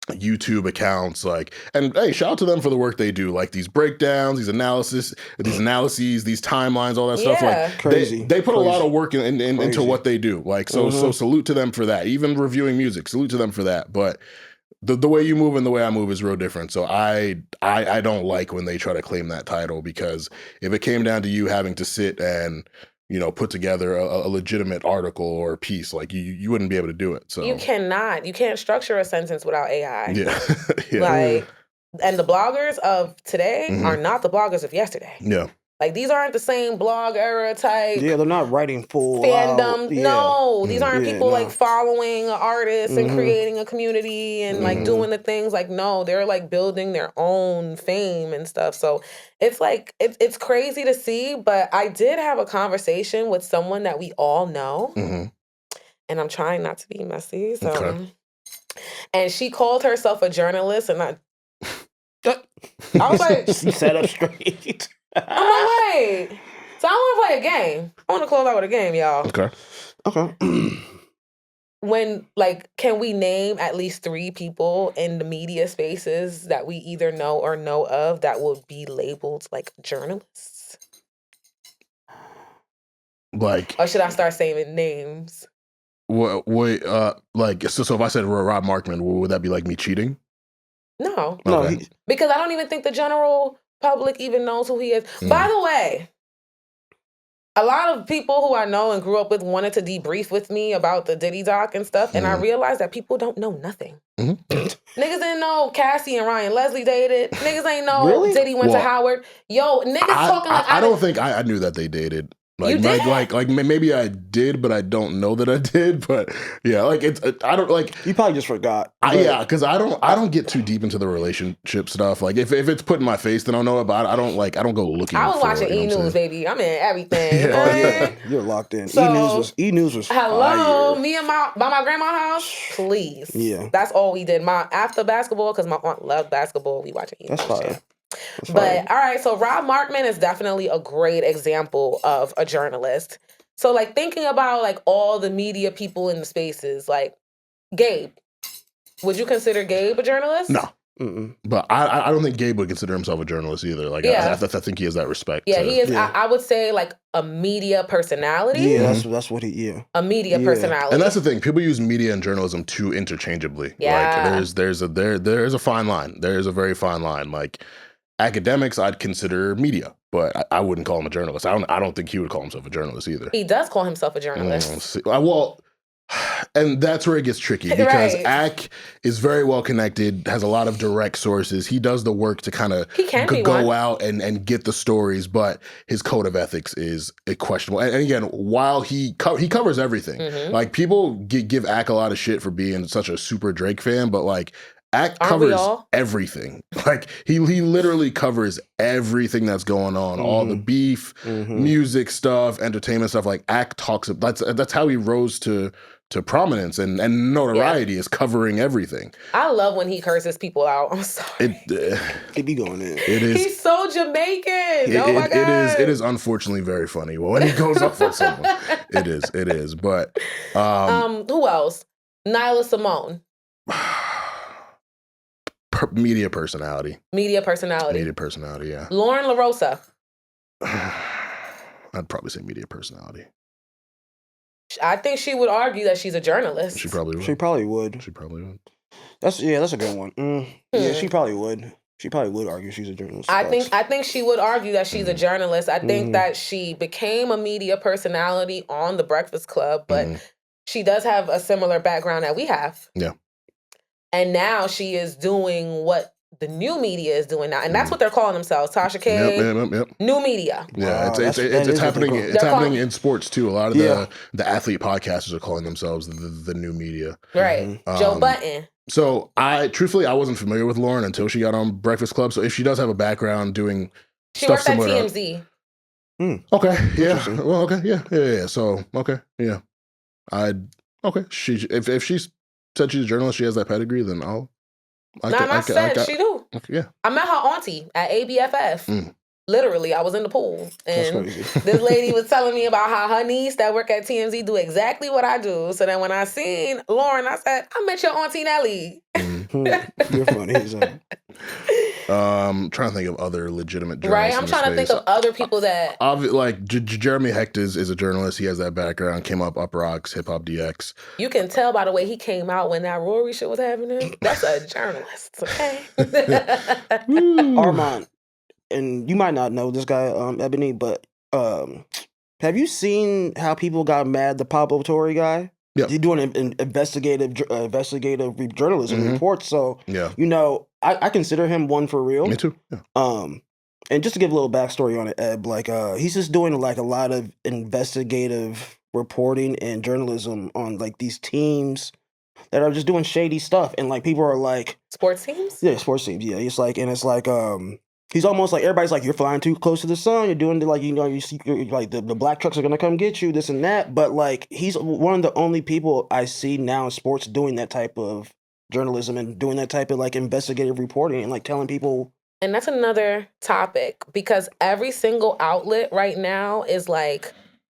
YouTube accounts, like, and hey, shout out to them for the work they do, like these breakdowns, these analyses, these timelines, all that stuff. Like crazy. They put a lot of work into what they do. Like so salute to them for that. Even reviewing music, salute to them for that. But the way you move and the way I move is real different. So I don't like when they try to claim that title, because if it came down to you having to sit and, you know, put together a legitimate article or a piece, like you wouldn't be able to do it. So you can't structure a sentence without AI. Yeah. Like, and the bloggers of today are not the bloggers of yesterday. Yeah. Like these aren't the same blog era type. Yeah, they're not writing full fandom. No, these aren't people like following an artist and creating a community and like doing the things. Like no, they're like building their own fame and stuff. So it's like it's crazy to see. But I did have a conversation with someone that we all know, and I'm trying not to be messy. So, and she called herself a journalist, and I was like, set up straight. I'm like, wait. So I want to play a game. I want to close out with a game, y'all. Okay. When, like, can we name at least 3 people in the media spaces that we either know or know of that would be labeled like journalists? Like, or should I start saying names? Wait, like, so if I said Rob Markman, would that be like me cheating? No. Okay. No, because I don't even think the general public even knows who he is. By the way, a lot of people who I know and grew up with wanted to debrief with me about the Diddy doc and stuff, and I realized that people don't know nothing. Niggas didn't know Cassie and Ryan Leslie dated. Niggas ain't know Diddy went to Howard. Yo, niggas talking like I don't think I knew that they dated. You did? Like maybe I did, but I don't know that I did. But yeah, like I don't like. You probably just forgot. Yeah, because I don't get too deep into the relationship stuff. Like if it's put in my face, then I'll know it. But I don't go looking. I was for watching it, you know what I'm E! News, saying? baby. I'm in everything. Yeah. Oh yeah, you're locked in. So, E! News was hello, fire. me and by my grandma's house, please. Yeah. That's all we did. After basketball, because my aunt loved basketball, we watching E! That's News. fire. That's But fire. all right, so Rob Markman is definitely a great example of a journalist. So like thinking about like all the media people in the spaces, like Gabe, would you consider Gabe a journalist? No. Mm-mm. But I don't think Gabe would consider himself a journalist either. Like Yeah. I think he has that respect. Yeah, he is. Yeah. I would say like a media personality. Yeah, that's what he. Yeah. A media Yeah. personality. And that's the thing. People use media and journalism too interchangeably. Yeah. Like there's a fine line. There's a very fine line. Like academics, I'd consider media, but I wouldn't call him a journalist. I don't think he would call himself a journalist either. He does call himself a journalist. Well, and that's where it gets tricky because Right. Ak is very well connected, has a lot of direct sources. He does the work to kind of He can be go one. out and get the stories, but his code of ethics is questionable. And again, while he covers everything, Mhm. like people give Ak a lot of shit for being such a super Drake fan, but like Ak Aren't we covers all? everything. Like he literally covers everything that's going on, all the beef, music stuff, entertainment stuff. Like Ak talks. That's how he rose to prominence and notoriety is covering everything. I love when he curses people out. I'm sorry. He be going in. It is. He's so Jamaican. Oh my God. It is unfortunately very funny when he goes off on someone. It is. But who else? Nyla Simone. media personality. Media personality. Yeah. Lauren LaRosa. I'd probably say media personality. I think she would argue that she's a journalist. She probably would. She probably would. That's a good one. Yeah, she probably would. She probably would argue she's a journalist. I think she would argue that she's a journalist. I think that she became a media personality on The Breakfast Club, but she does have a similar background that we have. Yeah. And now she is doing what the new media is doing now, and that's what they're calling themselves. Tasha K, Yep. new media. Yeah, Wow, it's happening. It's happening in sports too. A lot of the athlete podcasters are calling themselves the new media. Right. Joe Button. So I wasn't familiar with Lauren until she got on Breakfast Club. So if she does have a background doing She stuff worked at similar, TMZ. okay, yeah, well, okay, yeah. So okay, yeah, if she said she's a journalist, she has that pedigree, then she do. Okay, yeah. I met her auntie at ABFF. Literally, I was in the pool, That's and crazy. this lady was telling me about how her niece that work at TMZ do exactly what I do. So then when I seen Lauren, I said, I met your auntie Nelly. You're funny. Trying to think of other legitimate journalists. Right? I'm trying to think of other people that... like Jeremy Hecht is a journalist. He has that background. Came up Rocks, Hip Hop DX. You can tell by the way he came out when that Rory shit was happening. That's a journalist, okay? Armon, and you might not know this guy, Ebony, but have you seen how people got mad the Pablo Torre guy? Yeah. He's doing an investigative journalism report. So, I consider him one for real. Me too. Yeah. And just to give a little backstory on it, Eb, like he's just doing like a lot of investigative reporting and journalism on like these teams that are just doing shady stuff, and like people are like sports teams. Yeah, sports teams. Yeah, it's like he's almost like everybody's like, you're flying too close to the sun. You're doing you see like the black trucks are gonna come get you, this and that. But like he's one of the only people I see now in sports doing that type of journalism and doing that type of like investigative reporting and like telling people. And that's another topic because every single outlet right now is like,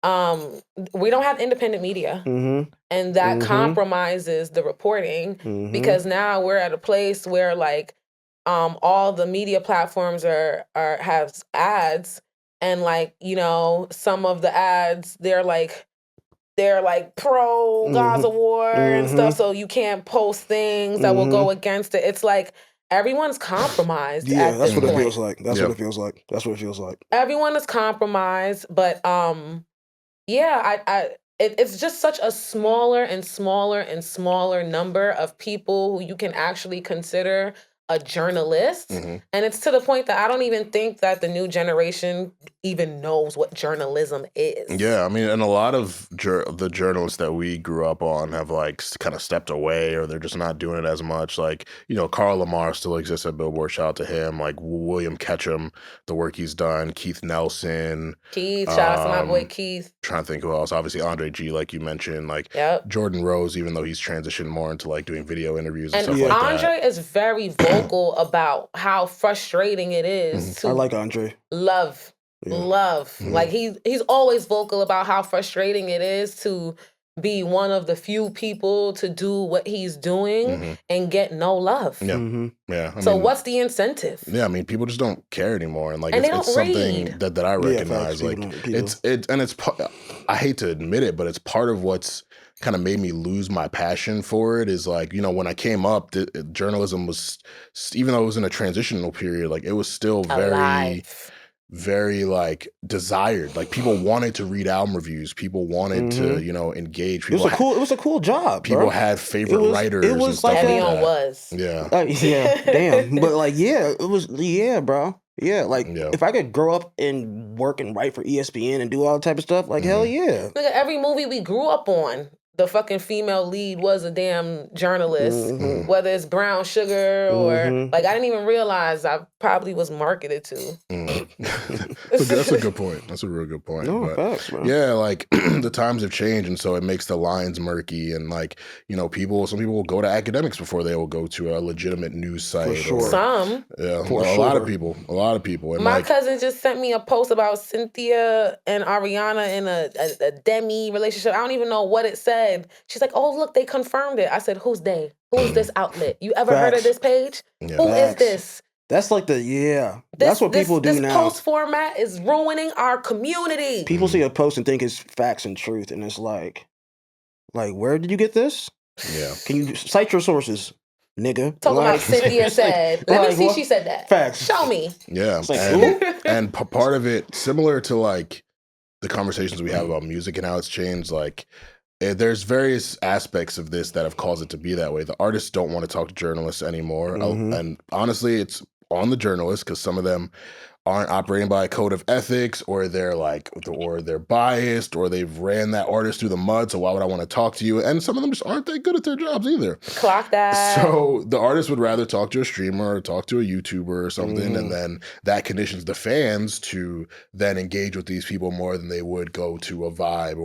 we don't have independent media. And that compromises the reporting because now we're at a place where like all the media platforms have ads, and like, some of the ads they're like pro Gaza war and stuff, so you can't post things that will go against it. It's like everyone's compromised. Yeah, that's what it feels like. That's what it feels like. That's what it feels like. Everyone is compromised, but it's just such a smaller and smaller and smaller number of people who you can actually consider a journalist. And it's to the point that I don't even think that the new generation even knows what journalism is. Yeah, I mean, and a lot of the journalists that we grew up on have like kind of stepped away, or they're just not doing it as much. Like, you know, Carl Lamar still exists at Billboard. Shout out to him. Like William Ketchum, the work he's done. Keith Nelson. Shout out to my boy Keith. Trying to think who else. Obviously, Andre G, like you mentioned. Like Jordan Rose, even though he's transitioned more into like doing video interviews and stuff like that. Andre is very vocal about how frustrating it is to I like Andre. love. Like he's always vocal about how frustrating it is to be one of the few people to do what he's doing and get no love. Yeah. So what's the incentive? Yeah, I mean, people just don't care anymore, and like And it's something that I recognize. Facts, like it's I hate to admit it, but it's part of what's kind of made me lose my passion for it. Is like, you know, when I came up, journalism was, even though it was in a transitional period, like it was still very like desired. Like people wanted to read album reviews. People wanted to, you know, engage. People it was a cool job. People bro. had favorite writers. It was and stuff like Giveon was. Yeah. Damn. But like, it was, bro. Yeah, like if I could grow up and work and write for ESPN and do all that type of stuff, like hell yeah. Look at every movie we grew up on. The fucking female lead was a damn journalist, whether it's Brown Sugar or like I didn't even realize I probably was marketed to. That's a good point. That's a real good point. No, facts, man. Yeah, like the times have changed, and so it makes the lines murky. And like, you know, some people will go to academics before they will go to a legitimate news site. For sure. Some. Yeah, a lot of people. And my like, cousin just sent me a post about Cynthia and Ariana in a demi relationship. I don't even know what it said. She's like, oh, look, they confirmed it. I said, who's they? Who's this outlet? You ever heard of this page? Yeah. Who is this? That's like that's what people do now. This post format is ruining our community. People see a post and think it's facts and truth, and it's like where did you get this? Yeah. Can you cite your sources, nigga? Talking about Cynthia said. Let me see what? she said that. Facts. Show me. Yeah. And part of it, similar to like the conversations we have about music and how it's changed, like there's various aspects of this that have caused it to be that way. The artists don't want to talk to journalists anymore. And honestly, it's on the journalists because some of them aren't operating by a code of ethics, or they're biased, or they've ran that artist through the mud. So why would I want to talk to you? And some of them just aren't that good at their jobs either. Clock that. So the artist would rather talk to a streamer or talk to a YouTuber or something. And then that conditions the fans to then engage with these people more than they would go to a Vibe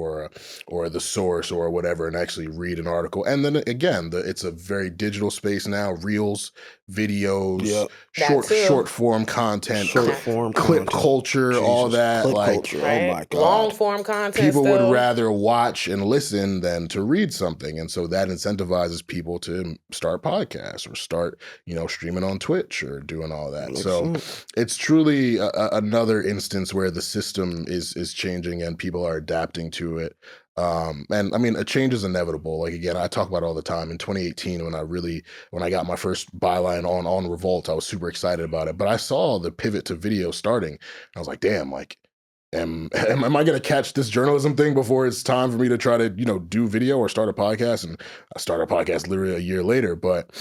or the Source or whatever and actually read an article. And then again, it's a very digital space now. Reels, videos, short form content, clip culture, all that. Clip like, culture. Oh my God. Long form content. People would rather watch and listen than to read something. And so that incentivizes people to start podcasts or start, you know, streaming on Twitch or doing all that. So it's truly another instance where the system is changing and people are adapting to it. And I mean, a change is inevitable. Like, again, I talk about it all the time. In 2018, when I got my first byline on Revolt, I was super excited about it. But I saw the pivot to video starting. I was like, damn, like, am I going to catch this journalism thing before it's time for me to try to, you know, do video or start a podcast? And I started a podcast literally a year later. But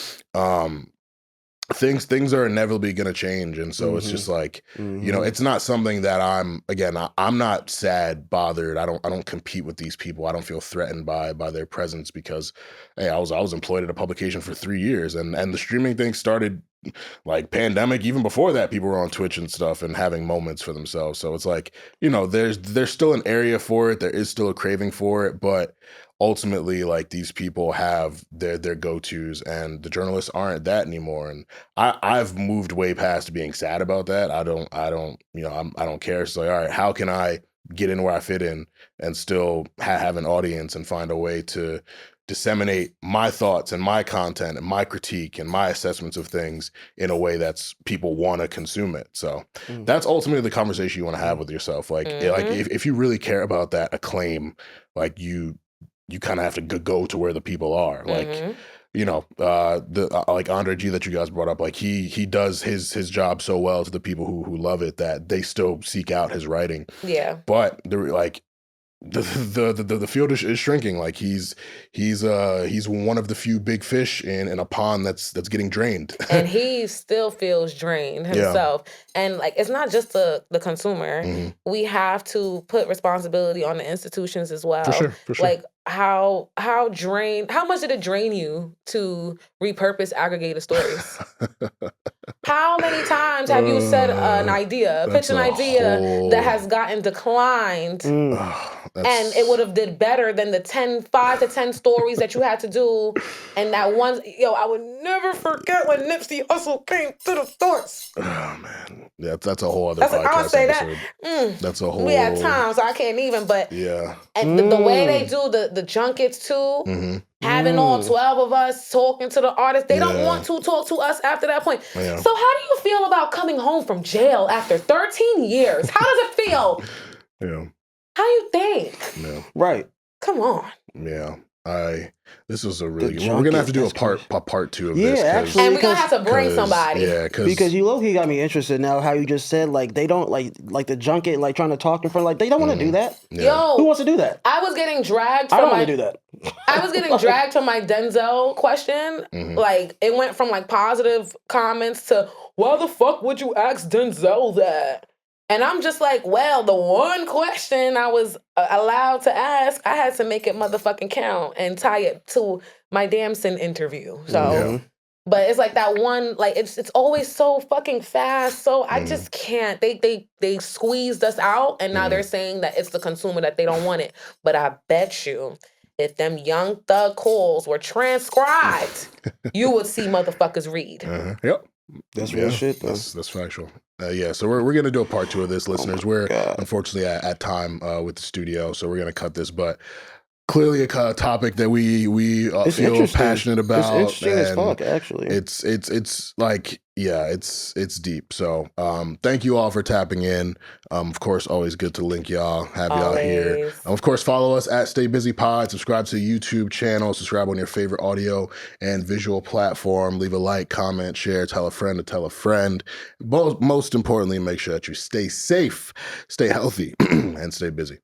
things are inevitably going to change, and so it's just like, you know, it's not something that I'm not sad, bothered. I don't compete with these people. I don't feel threatened by their presence because, hey, I was employed at a publication for 3 years, and the streaming thing started like pandemic. Even before that, people were on Twitch and stuff and having moments for themselves. So it's like, you know, there's still an area for it. There is still a craving for it, but ultimately, like, these people have their go-tos, and the journalists aren't that anymore. And I've moved way past being sad about that. I don't care. It's like, all right, how can I get in where I fit in and still have an audience and find a way to disseminate my thoughts and my content and my critique and my assessments of things in a way that's people want to consume it. So that's ultimately the conversation you want to have with yourself. Like, like if you really care about that acclaim, like you kind of have to go to where the people are. Like, you know, like Andre G that you guys brought up, like he does his job so well to the people who love it that they still seek out his writing. Yeah. But they're like, the field is shrinking. Like he's one of the few big fish in a pond that's getting drained. And he still feels drained himself. And like it's not just the consumer. We have to put responsibility on the institutions as well. For sure. Like how much did it drain you to repurpose aggregated stories? How many times have you said an idea, pitched an idea that has gotten declined, and it would have did better than the 5 to 10 stories that you had to do, and that one, I would never forget when Nipsey Hussle came to the stores. Oh man, yeah, that's a whole other podcast I'll say episode. That's a whole. We had time, so I can't even. But yeah, and the way they do the junkets too. Having all 12 of us talking to the artists. They don't want to talk to us after that point. Yeah. So how do you feel about coming home from jail after 13 years? How does it feel? Yeah. How do you think? Yeah. Right. Come on. Yeah. This was a really we're gonna have to do a part 2 of this. Actually, and we're gonna have to bring somebody. Yeah, because you low-key got me interested now. How you just said like they don't like the junket like trying to talk in front, like they don't want to do that. Yeah. Yo, who wants to do that? I was getting dragged. I don't want to do that. I was getting dragged to my Denzel question. Like it went from like positive comments to why the fuck would you ask Denzel that? And I'm just like, well, the one question I was allowed to ask, I had to make it motherfucking count and tie it to my Damson interview. So, but it's like that one, like it's always so fucking fast. So I just can't. They squeezed us out, and now they're saying that it's the consumer that they don't want it. But I bet you, if them Young Thug calls were transcribed, you would see motherfuckers read. Yep. That's real shit, though. That's factual. So we're gonna do a part 2 of this, listeners. We're unfortunately at time with the studio, so we're gonna cut this. But clearly a topic that we feel passionate about. It's interesting as fuck, actually. It's like it's deep. So thank you all for tapping in. Of course, always good to link y'all, have y'all here. Of course, follow us at Stay Busy Pod. Subscribe to the YouTube channel. Subscribe on your favorite audio and visual platform. Leave a like, comment, share, tell a friend to tell a friend. Most importantly, make sure that you stay safe, stay healthy, and stay busy.